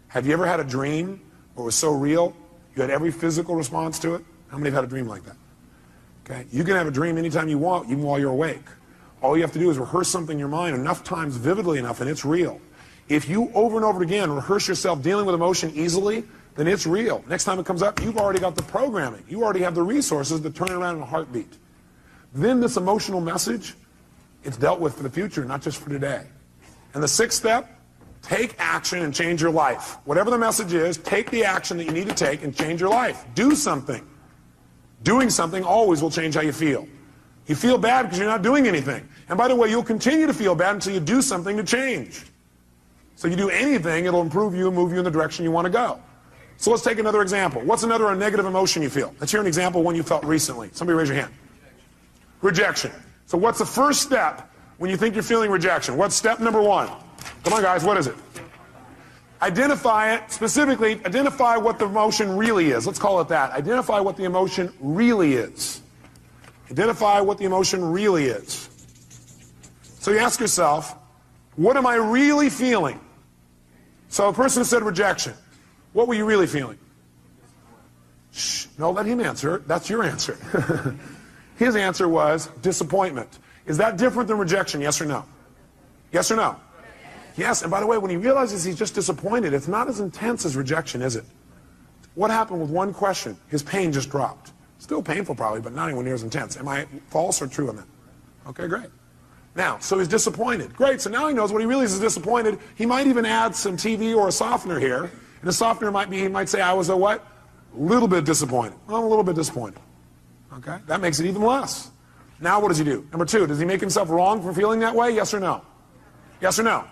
have you ever had a dream where it was so real, you had every physical response to it? How many have had a dream like that? Okay, you can have a dream anytime you want, even while you're awake. All you have to do is rehearse something in your mind enough times, vividly enough, and it's real. If you over and over again rehearse yourself dealing with emotion easily, then it's real. Next time it comes up, you've already got the programming. You already have the resources to turn it around in a heartbeat. Then this emotional message, it's dealt with for the future, not just for today. And the sixth step, take action and change your life. Whatever the message is, take the action that you need to take and change your life. Do something. Doing something always will change how you feel. You feel bad because you're not doing anything. And by the way, you'll continue to feel bad until you do something to change. So you do anything, it'll improve you and move you in the direction you want to go. So let's take another example. What's another negative emotion you feel? Let's hear an example of one you felt recently. Somebody raise your hand. Rejection. So what's the first step when you think you're feeling rejection? What's step number one? Come on, guys, what is it? Identify it. Specifically, identify what the emotion really is. Let's call it that. Identify what the emotion really is. Identify what the emotion really is. So you ask yourself, what am I really feeling? So a person said rejection. What were you really feeling? Shh, no, let him answer. That's your answer. His answer was disappointment. Is that different than rejection, yes or no? Yes or no? Yes, and by the way, when he realizes he's just disappointed, it's not as intense as rejection, is it? What happened with one question? His pain just dropped. Still painful probably, but not anywhere near as intense. Am I false or true on that? Okay, great. Now, so he's disappointed. Great, so now he knows when he realizes he's disappointed, he might even add some TV or a softener here. And the softener might be, he might say, I was a what? A little bit disappointed. Well, I'm a little bit disappointed. Okay, that makes it even less. Now what does he do? Number two, does he make himself wrong for feeling that way? Yes or no? Yes or no?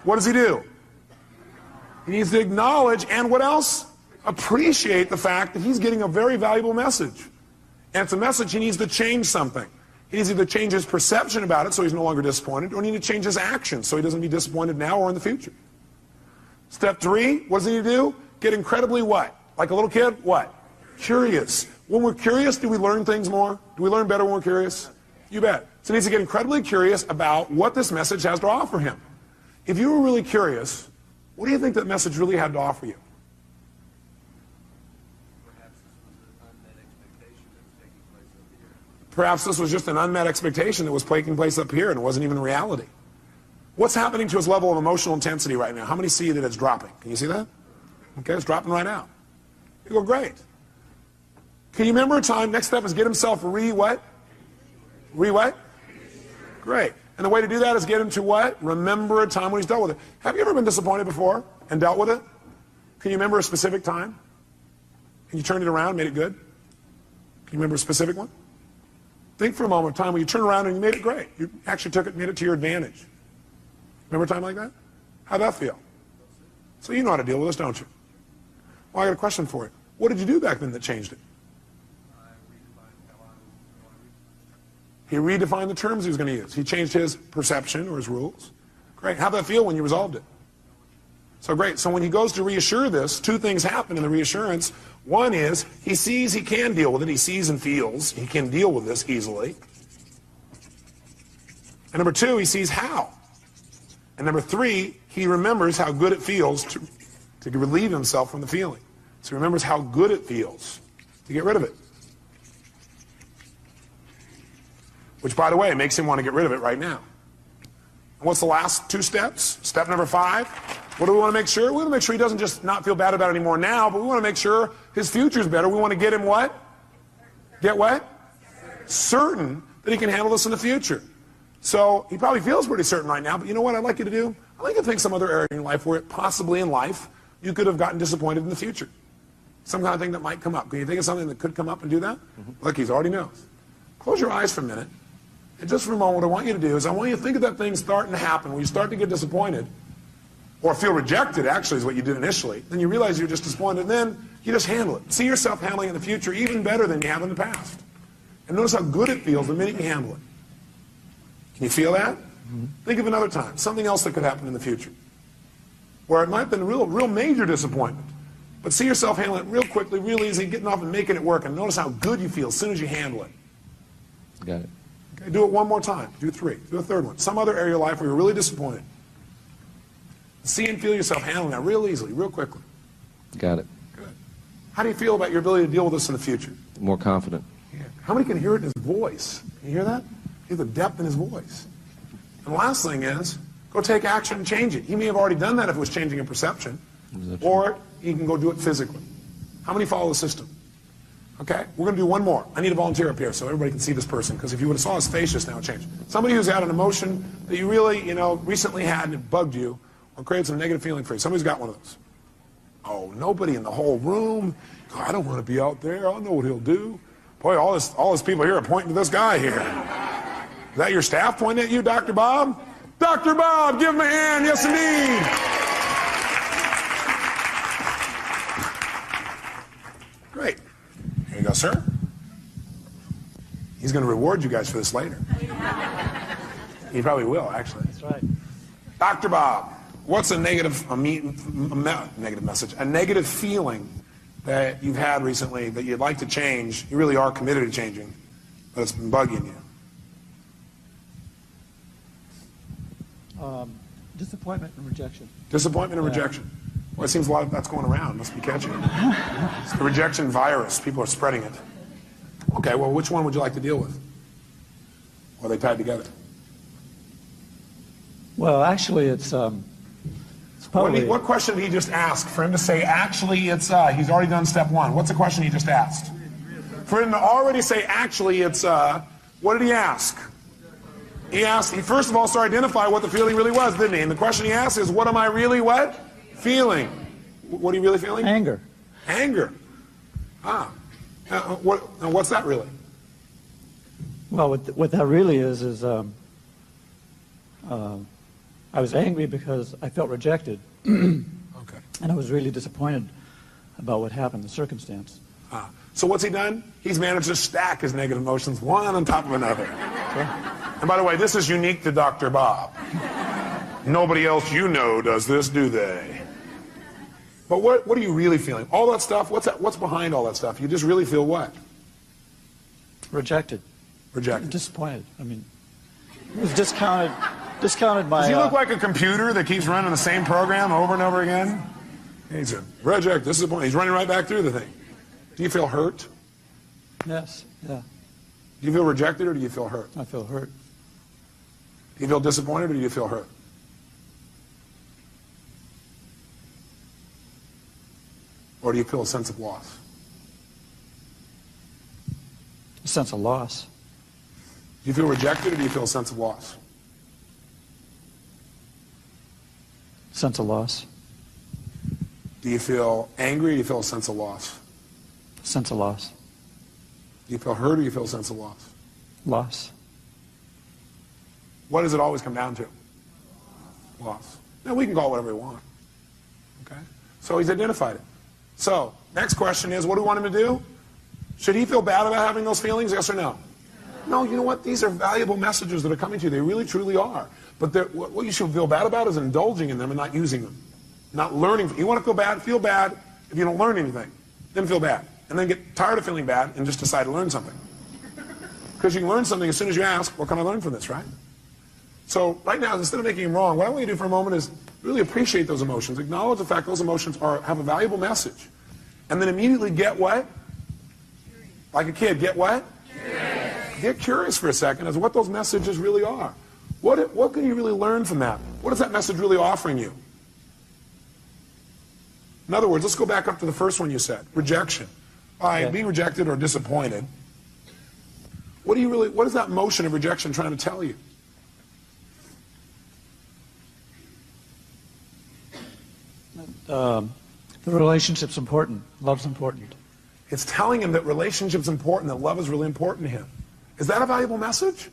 What does he do? He needs to acknowledge and what else? Appreciate the fact that he's getting a very valuable message. And it's a message he needs to change something. He needs to either change his perception about it so he's no longer disappointed, or he needs to change his actions so he doesn't be disappointed now or in the future. Step three, what does he need to do? Get incredibly what? Like a little kid? What? Curious. When we're curious, do we learn things more? Do we learn better when we're curious? You bet. So he needs to get incredibly curious about what this message has to offer him. If you were really curious, what do you think that message really had to offer you? Perhaps this was just an unmet expectation that was taking place up here and it wasn't even reality. What's happening to his level of emotional intensity right now? How many see that it's dropping? Can you see that? Okay, it's dropping right now. You go, great. Can you remember a time? Next step is get himself what? What? Great. And the way to do that is get him to what? Remember a time when he's dealt with it. Have you ever been disappointed before and dealt with it? Can you remember a specific time? And you turned it around, made it good? Can you remember a specific one? Think for a moment of time when you turned around and you made it great. You actually took it and made it to your advantage. Remember a time like that? How'd that feel? So you know how to deal with this, don't you? Well, I got a question for you. What did you do back then that changed it? He redefined the terms he was going to use. He changed his perception or his rules. Great. How'd that feel when you resolved it? So great. So when he goes to reassure this, two things happen in the reassurance. One is he sees he can deal with it. He sees and feels he can deal with this easily. And number two, he sees how. And number three, he remembers how good it feels to relieve himself from the feeling. So he remembers how good it feels to get rid of it. Which, by the way, makes him want to get rid of it right now. And what's the last two steps? Step number 5. What do we want to make sure? We want to make sure he doesn't just not feel bad about it anymore now, but we want to make sure his future's better. We want to get him what? Get what? Certain that he can handle this in the future. So he probably feels pretty certain right now, but you know what I'd like you to do? I'd like you to think some other area in your life where possibly in life you could have gotten disappointed in the future. Some kind of thing that might come up. Can you think of something that could come up and do that? Look, he already knows. Close your eyes for a minute. And just for a moment, what I want you to do is I want you to think of that thing starting to happen when you start to get disappointed or feel rejected, actually, is what you did initially. Then you realize you're just disappointed, and then you just handle it. See yourself handling it in the future even better than you have in the past. And notice how good it feels the minute you handle it. Can you feel that? Think of another time, something else that could happen in the future, where it might have been real major disappointment. But see yourself handling it real quickly, real easy, getting off and making it work, and notice how good you feel as soon as you handle it. Got it. Okay, do it one more time. Do 3. Do a third one. Some other area of your life where you're really disappointed. See and feel yourself handling that real easily, real quickly. Got it. Good. How do you feel about your ability to deal with this in the future? More confident. Yeah. How many can hear it in his voice? Can you hear that? He has a depth in his voice. And the last thing is, go take action and change it. He may have already done that if it was changing a perception, or he can go do it physically. How many follow the system? Okay, we're going to do one more. I need a volunteer up here so everybody can see this person, because if you would have saw his face just now, it changed. Somebody who's had an emotion that you really, recently had and it bugged you or created some negative feeling for you. Somebody's got one of those. Oh, nobody in the whole room. God, I don't want to be out there. I don't know what he'll do. Boy, all these people here are pointing to this guy here. Is that your staff pointing at you, Dr. Bob? Dr. Bob, give him a hand. Yes, indeed. Great. Here you go, sir. He's going to reward you guys for this later. He probably will, actually. That's right. Dr. Bob, what's a negative feeling that you've had recently that you'd like to change? You really are committed to changing, but it's been bugging you. Disappointment and rejection. Disappointment and rejection. Well, it seems a lot of that's going around. Must be catchy. It's the rejection virus. People are spreading it. Okay, well, which one would you like to deal with? Or are they tied together? Well, actually, it's probably... What question did he just ask? For him to say, actually, it's, he's already done step one. What's the question he just asked? For him to already say, actually, it's, what did he ask? He first of all started to identify what the feeling really was, didn't he? And the question he asked is, what am I really what? Feeling. What are you really feeling? Anger. Anger. What's that really? Well, what that really is I was angry because I felt rejected. Okay. And I was really disappointed about what happened, the circumstance. So what's he done? He's managed to stack his negative emotions one on top of another. Okay. And by the way, this is unique to Dr. Bob. Nobody else you know does this, do they? But what are you really feeling? All that stuff, what's behind all that stuff? You just really feel what? Rejected. Rejected. Disappointed. I mean, it was discounted by... Does he look like a computer that keeps running the same program over and over again? He's a reject, disappointed. He's running right back through the thing. Do you feel hurt? Yes, yeah. Do you feel rejected or do you feel hurt? I feel hurt. Do you feel disappointed or do you feel hurt? Or do you feel a sense of loss? A sense of loss. Do you feel rejected or do you feel a sense of loss? Sense of loss. Do you feel angry or do you feel a sense of loss? Sense of loss. Do you feel hurt or do you feel a sense of loss? Loss. What does it always come down to? Loss. Now, we can call it whatever we want. Okay? So he's identified it. So, next question is, what do we want him to do? Should he feel bad about having those feelings, yes or no? No, you know what? These are valuable messages that are coming to you. They really, truly are. But what you should feel bad about is indulging in them and not using them. Not learning. You want to feel bad if you don't learn anything. Then feel bad. And then get tired of feeling bad and just decide to learn something. Because you can learn something as soon as you ask, what can I learn from this, right? So right now, instead of making them wrong, what I want you to do for a moment is really appreciate those emotions. Acknowledge the fact those emotions have a valuable message. And then immediately get what? Like a kid, get what? Curious. Get curious for a second as to what those messages really are. What can you really learn from that? What is that message really offering you? In other words, let's go back up to the first one you said, rejection. By being rejected or disappointed, what is that motion of rejection trying to tell you? The relationship's important. Love's important. It's telling him that relationship's important, that love is really important to him. Is that a valuable message?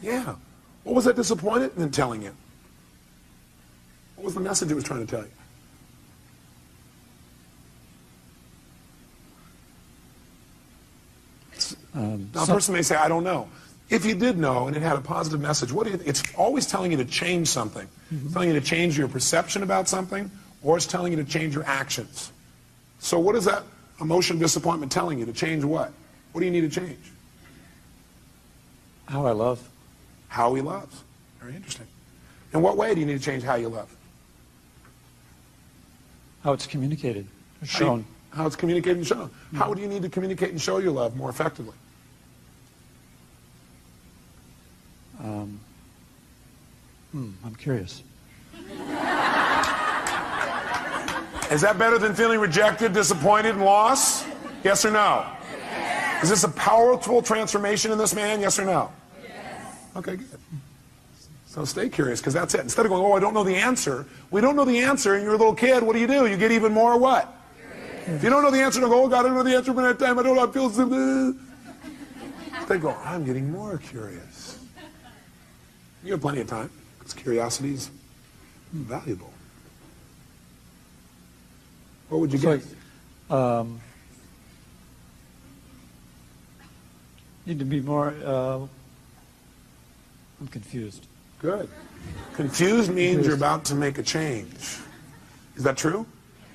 Yeah. What was that disappointed in telling you? What was the message it was trying to tell you? Now, a person may say, I don't know. If you did know and it had a positive message, it's always telling you to change something. Mm-hmm. It's telling you to change your perception about something, or it's telling you to change your actions. So what is that emotion of disappointment telling you? To change what? What do you need to change? How I love. How he loves. Very interesting. In what way do you need to change how you love? How it's communicated or shown. How it's communicated and shown. How do you need to communicate and show your love more effectively? I'm curious. Is that better than feeling rejected, disappointed, and lost? Yes or no? Yes. Is this a powerful transformation in this man? Yes or no? Yes. Okay, good. So stay curious, because that's it. Instead of going, oh, I don't know the answer. We don't know the answer, and you're a little kid. What do? You get even more what? If you don't know the answer, don't go, oh, God, I don't know the answer, but at that time, I don't know, I feel so... They go, I'm getting more curious. You have plenty of time, because curiosity is valuable. What would you guess? Need to be more, I'm confused. Good. Confused means you're about to make a change. Is that true?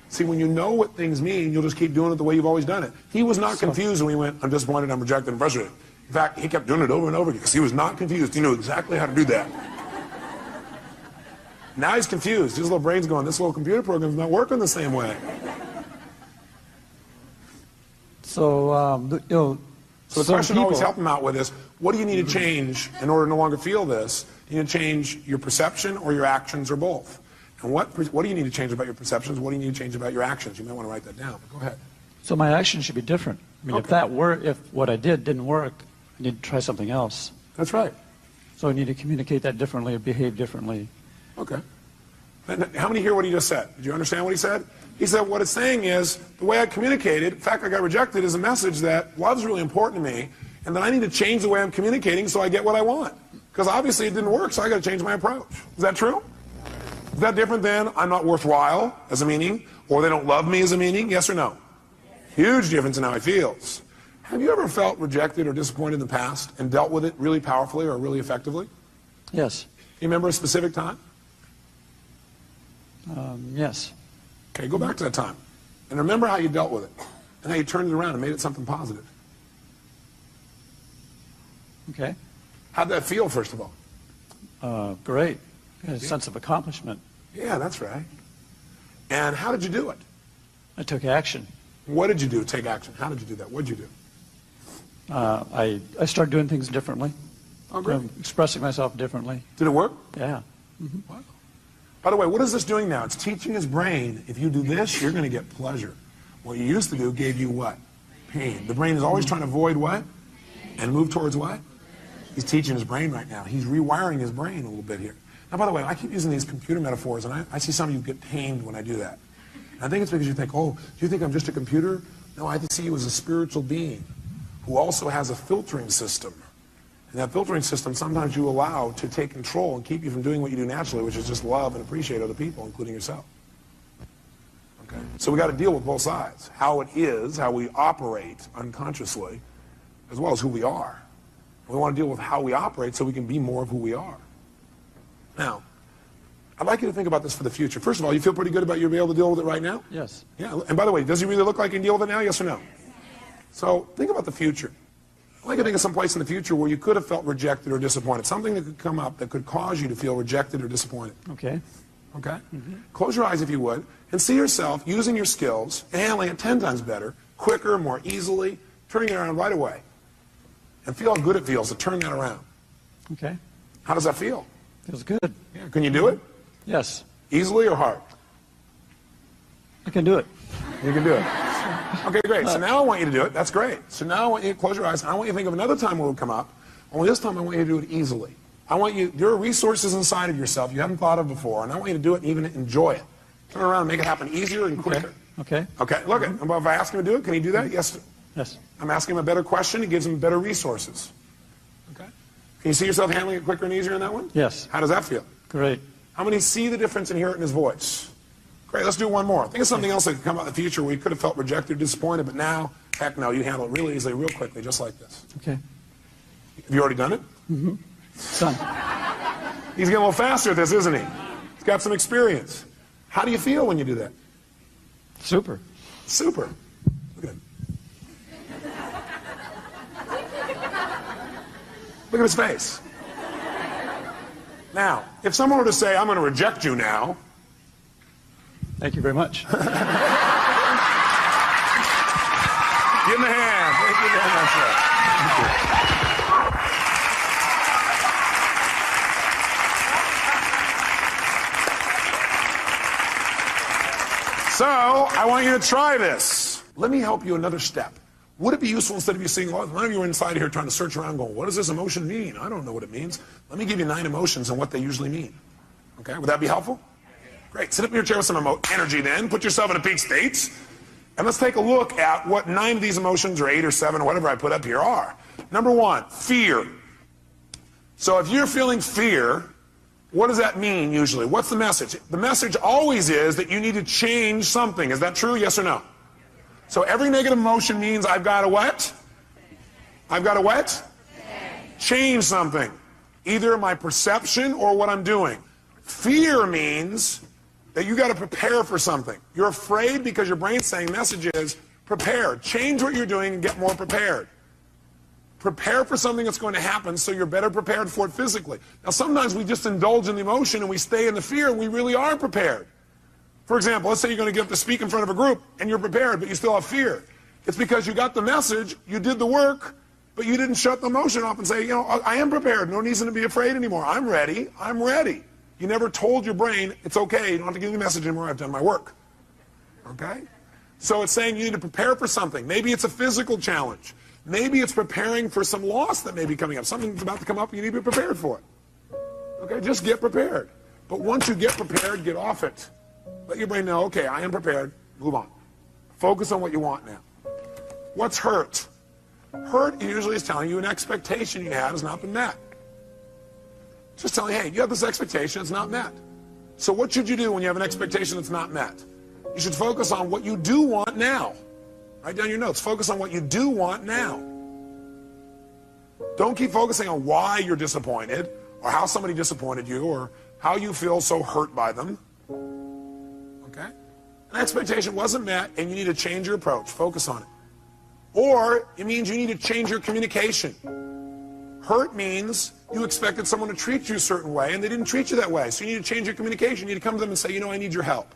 See, when you know what things mean, you'll just keep doing it the way you've always done it. He was not confused when he went, I'm disappointed, I'm rejected, I'm frustrated. In fact, he kept doing it over and over again because he was not confused. He knew exactly how to do that. Now he's confused. His little brain's going, this little computer program's not working the same way. So, So the question always help him out with is, what do you need to change in order to no longer feel this? You need to change your perception or your actions or both. And what do you need to change about your perceptions? What do you need to change about your actions? You might want to write that down. But go ahead. So my action should be different. I mean, if what I did didn't work, I need to try something else. That's right. So I need to communicate that differently or behave differently. Okay. How many hear what he just said? Did you understand what he said? He said what it's saying is the way I communicated, the fact I got rejected is a message that love's really important to me, and that I need to change the way I'm communicating so I get what I want. Because obviously it didn't work, so I got to change my approach. Is that true? Is that different than I'm not worthwhile as a meaning, or they don't love me as a meaning? Yes or no? Huge difference in how he feels. Have you ever felt rejected or disappointed in the past and dealt with it really powerfully or really effectively? Yes. You remember a specific time? Yes. Okay, go back to that time. And remember how you dealt with it and how you turned it around and made it something positive. Okay. How'd that feel, first of all? Great. A sense of accomplishment. Yeah, that's right. And how did you do it? I took action. What did you do to take action? How did you do that? What did you do? I started doing things differently. Oh, great. Expressing myself differently. Did it work? Yeah. Mm-hmm. Wow. By the way, what is this doing now? It's teaching his brain, if you do this, you're going to get pleasure. What you used to do gave you what? Pain. The brain is always trying to avoid what? And move towards what? He's teaching his brain right now. He's rewiring his brain a little bit here. Now, by the way, I keep using these computer metaphors, and I see some of you get pained when I do that. And I think it's because you think, oh, do you think I'm just a computer? No, I see you as a spiritual being who also has a filtering system. And that filtering system sometimes you allow to take control and keep you from doing what you do naturally, which is just love and appreciate other people, including yourself. Okay? So we got to deal with both sides. How it is, how we operate unconsciously, as well as who we are. We want to deal with how we operate so we can be more of who we are. Now, I'd like you to think about this for the future. First of all, you feel pretty good about you being able to deal with it right now? Yes. Yeah. And by the way, does he really look like he can deal with it now? Yes or no? So think about the future. I'd like you to think of some place in the future where you could have felt rejected or disappointed. Something that could come up that could cause you to feel rejected or disappointed. Okay. Okay? Mm-hmm. Close your eyes if you would, and see yourself using your skills and handling it 10 times better, quicker, more easily, turning it around right away. And feel how good it feels to turn that around. Okay. How does that feel? Feels good. Yeah. Can you do it? Yes. Easily or hard? I can do it. You can do it. Okay, great. So now I want you to do it. That's great. So now I want you to close your eyes, and I want you to think of another time where it would come up. Only this time I want you to do it easily. I want you, there are resources inside of yourself you haven't thought of before, and I want you to do it and even enjoy it. Turn around and make it happen easier and quicker. Okay. Okay, look at it. If I ask him to do it, can he do that? Yes. Yes. I'm asking him a better question. It gives him better resources. Okay. Can you see yourself handling it quicker and easier in that one? Yes. How does that feel? Great. How many see the difference and hear it in his voice? Great, let's do one more. Think of something else that could come out in the future where you could have felt rejected, disappointed, but now, heck no, you handle it really easily, real quickly, just like this. Okay. Have you already done it? Mm-hmm. Done. He's getting a little faster at this, isn't he? He's got some experience. How do you feel when you do that? Super. Super. Look at him. Look at his face. Now, if someone were to say, I'm going to reject you now. Thank you very much. Give him a hand. Thank you very much, sir. So I want you to try this. Let me help you another step. Would it be useful instead of you seeing, well, none of you are inside here trying to search around going, what does this emotion mean? I don't know what it means. Let me give you 9 emotions and what they usually mean. Okay, would that be helpful? Great. Sit up in your chair with some energy then. Put yourself in a peak state. And let's take a look at what 9 of these emotions, or 8 or 7 or whatever I put up here are. Number 1, fear. So if you're feeling fear, what does that mean usually? What's the message? The message always is that you need to change something. Is that true? Yes or no? So every negative emotion means I've got to what? I've got to what? Change something. Either my perception or what I'm doing. Fear means that you got to prepare for something. You're afraid because your brain's saying message is prepare. Change what you're doing and get more prepared. Prepare for something that's going to happen so you're better prepared for it physically. Now sometimes we just indulge in the emotion and we stay in the fear and we really are prepared. For example, let's say you're going to get up to speak in front of a group and you're prepared, but you still have fear. It's because you got the message, you did the work, but you didn't shut the emotion off and say, you know, I am prepared. No reason to be afraid anymore. I'm ready. I'm ready. You never told your brain, it's okay. You don't have to give me the message anymore. I've done my work. Okay? So it's saying you need to prepare for something. Maybe it's a physical challenge. Maybe it's preparing for some loss that may be coming up. Something's about to come up and you need to be prepared for it. Okay? Just get prepared. But once you get prepared, get off it. Let your brain know, okay, I am prepared. Move on. Focus on what you want now. What's hurt? Hurt usually is telling you an expectation you had has not been met. Just telling you, hey, you have this expectation, it's not met. So what should you do when you have an expectation that's not met? You should focus on what you do want now. Write down your notes. Focus on what you do want now. Don't keep focusing on why you're disappointed or how somebody disappointed you or how you feel so hurt by them. Okay? An expectation wasn't met and you need to change your approach. Focus on it. Or it means you need to change your communication. Hurt means you expected someone to treat you a certain way and they didn't treat you that way. So you need to change your communication. You need to come to them and say, you know, I need your help.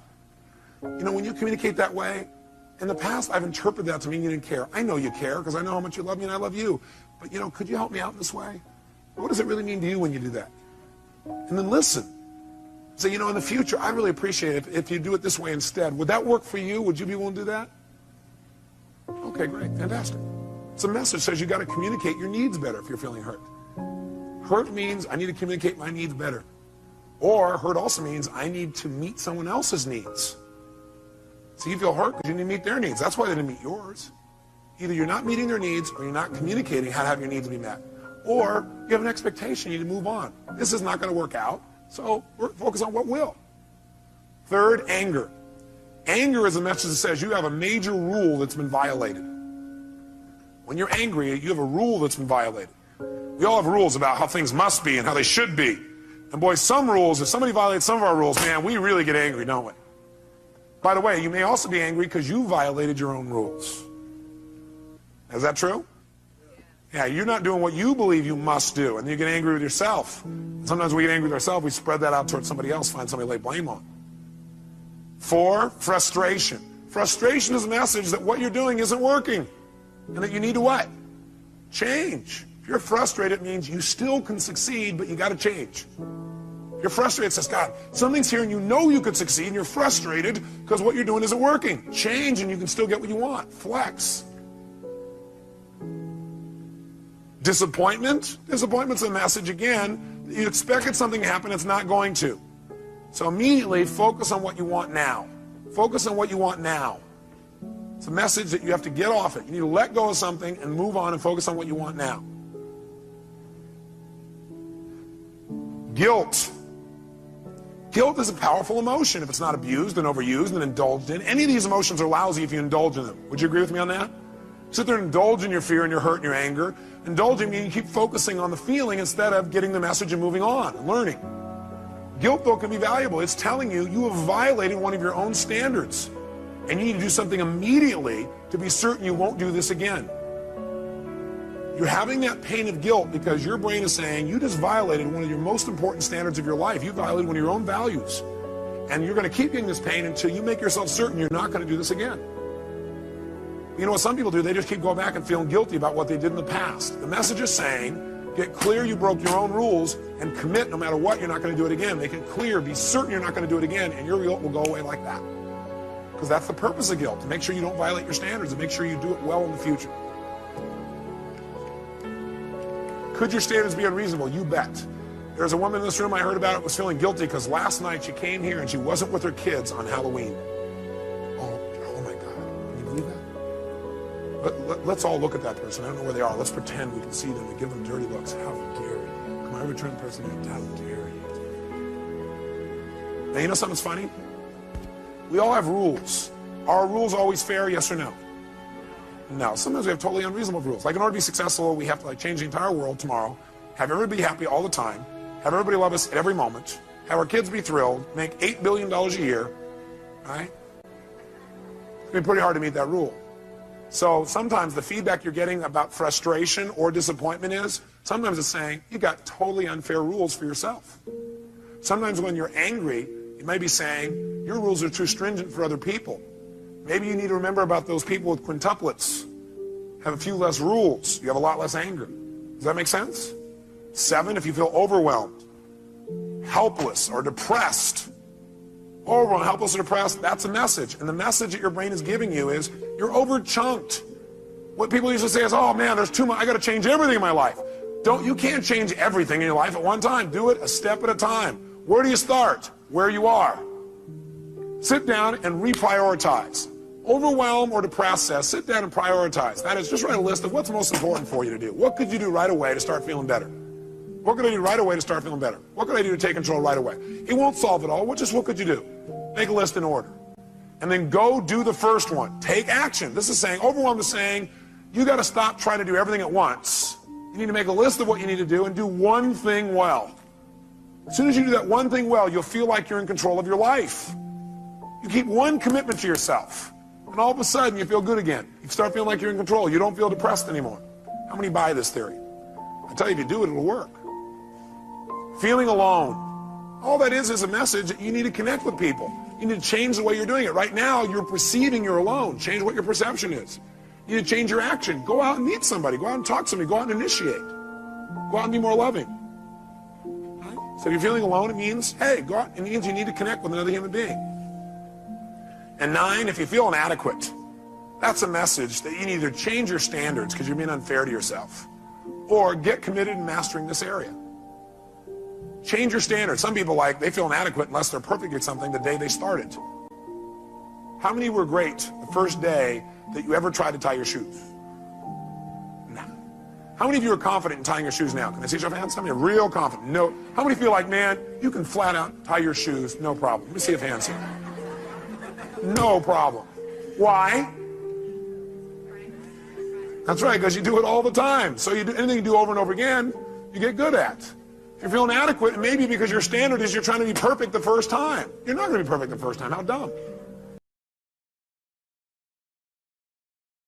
You know, when you communicate that way, in the past I've interpreted that to mean you didn't care. I know you care because I know how much you love me and I love you. But you know, could you help me out in this way? What does it really mean to you when you do that? And then listen. Say, you know, in the future, I'd really appreciate it if you do it this way instead. Would that work for you? Would you be willing to do that? Okay, great. Fantastic. It's a message that says you got to communicate your needs better if you're feeling hurt. Hurt means I need to communicate my needs better. Or hurt also means I need to meet someone else's needs. So you feel hurt because you need to meet their needs. That's why they didn't meet yours. Either you're not meeting their needs or you're not communicating how to have your needs be met. Or you have an expectation, you need to move on. This is not going to work out, so focus on what will. Third, anger. Anger is a message that says you have a major rule that's been violated. When you're angry, you have a rule that's been violated. We all have rules about how things must be and how they should be. And boy, some rules, if somebody violates some of our rules, man, we really get angry, don't we? By the way, you may also be angry because you violated your own rules. Is that true? Yeah, you're not doing what you believe you must do, and you get angry with yourself. Sometimes we get angry with ourselves, we spread that out towards somebody else, find somebody to lay blame on. 4, frustration. Frustration is a message that what you're doing isn't working, and that you need to what? Change. If you're frustrated, it means you still can succeed, but you got to change. You're frustrated, says God, something's here and you know you could succeed, and you're frustrated because what you're doing isn't working. Change and you can still get what you want. Flex. Disappointment. Disappointment's a message, again, that you expected something to happen, it's not going to. So immediately focus on what you want now. Focus on what you want now. It's a message that you have to get off it. You need to let go of something and move on and focus on what you want now. Guilt. Guilt is a powerful emotion if it's not abused and overused and indulged in. Any of these emotions are lousy if you indulge in them. Would you agree with me on that? Sit there and indulge in your fear and your hurt and your anger. Indulging means you keep focusing on the feeling instead of getting the message and moving on and learning. Guilt, though, can be valuable. It's telling you you have violated one of your own standards. And you need to do something immediately to be certain you won't do this again. You're having that pain of guilt because your brain is saying you just violated one of your most important standards of your life. You violated one of your own values. And you're going to keep getting this pain until you make yourself certain you're not going to do this again. You know what some people do? They just keep going back and feeling guilty about what they did in the past. The message is saying, get clear you broke your own rules and commit no matter what, you're not going to do it again. Make it clear, be certain you're not going to do it again, and your guilt will go away like that. Because that's the purpose of guilt, to make sure you don't violate your standards and make sure you do it well in the future. Could your standards be unreasonable? You bet. There's a woman in this room I heard about it was feeling guilty because last night she came here and she wasn't with her kids on Halloween. Oh my God. Can you believe that? Let's all look at that person. I don't know where they are. Let's pretend we can see them and give them dirty looks. How dare you? Come on, return the person. How dare you? Now, you know something's funny? We all have rules. Are rules always fair, yes or no? No. Sometimes we have totally unreasonable rules. Like in order to be successful, we have to change the entire world tomorrow, have everybody happy all the time, have everybody love us at every moment, have our kids be thrilled, make $8 billion a year, right? It's been pretty hard to meet that rule. So sometimes the feedback you're getting about frustration or disappointment is, sometimes it's saying, you got totally unfair rules for yourself. Sometimes when you're angry, you may be saying, your rules are too stringent for other people. Maybe you need to remember about those people with quintuplets. Have a few less rules. You have a lot less anger. Does that make sense? 7, if you feel overwhelmed, helpless, or depressed. Overwhelmed, helpless, or depressed, that's a message. And the message that your brain is giving you is, you're over-chunked. What people usually say is, oh man, there's too much, I gotta change everything in my life. You can't change everything in your life at one time. Do it a step at a time. Where do you start? Where you are. Sit down and reprioritize. Overwhelmed or depressed says, sit down and prioritize. That is, just write a list of what's most important for you to do. What could you do right away to start feeling better? What could I do right away to start feeling better? What could I do to take control right away? It won't solve it all. What could you do? Make a list in order. And then go do the first one. Take action. This is saying, overwhelmed is saying, you got to stop trying to do everything at once. You need to make a list of what you need to do and do one thing well. As soon as you do that one thing well, you'll feel like you're in control of your life. You keep one commitment to yourself, and all of a sudden you feel good again. You start feeling like you're in control. You don't feel depressed anymore. How many buy this theory? I tell you, if you do it, it'll work. Feeling alone. All that is a message that you need to connect with people. You need to change the way you're doing it. Right now, you're perceiving you're alone. Change what your perception is. You need to change your action. Go out and meet somebody. Go out and talk to somebody. Go out and initiate. Go out and be more loving. Right? So if you're feeling alone, it means, hey, go out. It means you need to connect with another human being. And 9, if you feel inadequate, that's a message that you need to either change your standards because you're being unfair to yourself, or get committed in mastering this area. Change your standards. Some people they feel inadequate unless they're perfect at something the day they started. How many were great the first day that you ever tried to tie your shoes? No. How many of you are confident in tying your shoes now? Can I see your hands? How many are real confident? No. How many feel like, man, you can flat out tie your shoes, no problem? Let me see if hands here. No problem. Why? That's right, because you do it all the time. So you do anything you do over and over again, you get good at. If you're feeling inadequate, maybe because your standard is you're trying to be perfect the first time. You're not going to be perfect the first time. How dumb.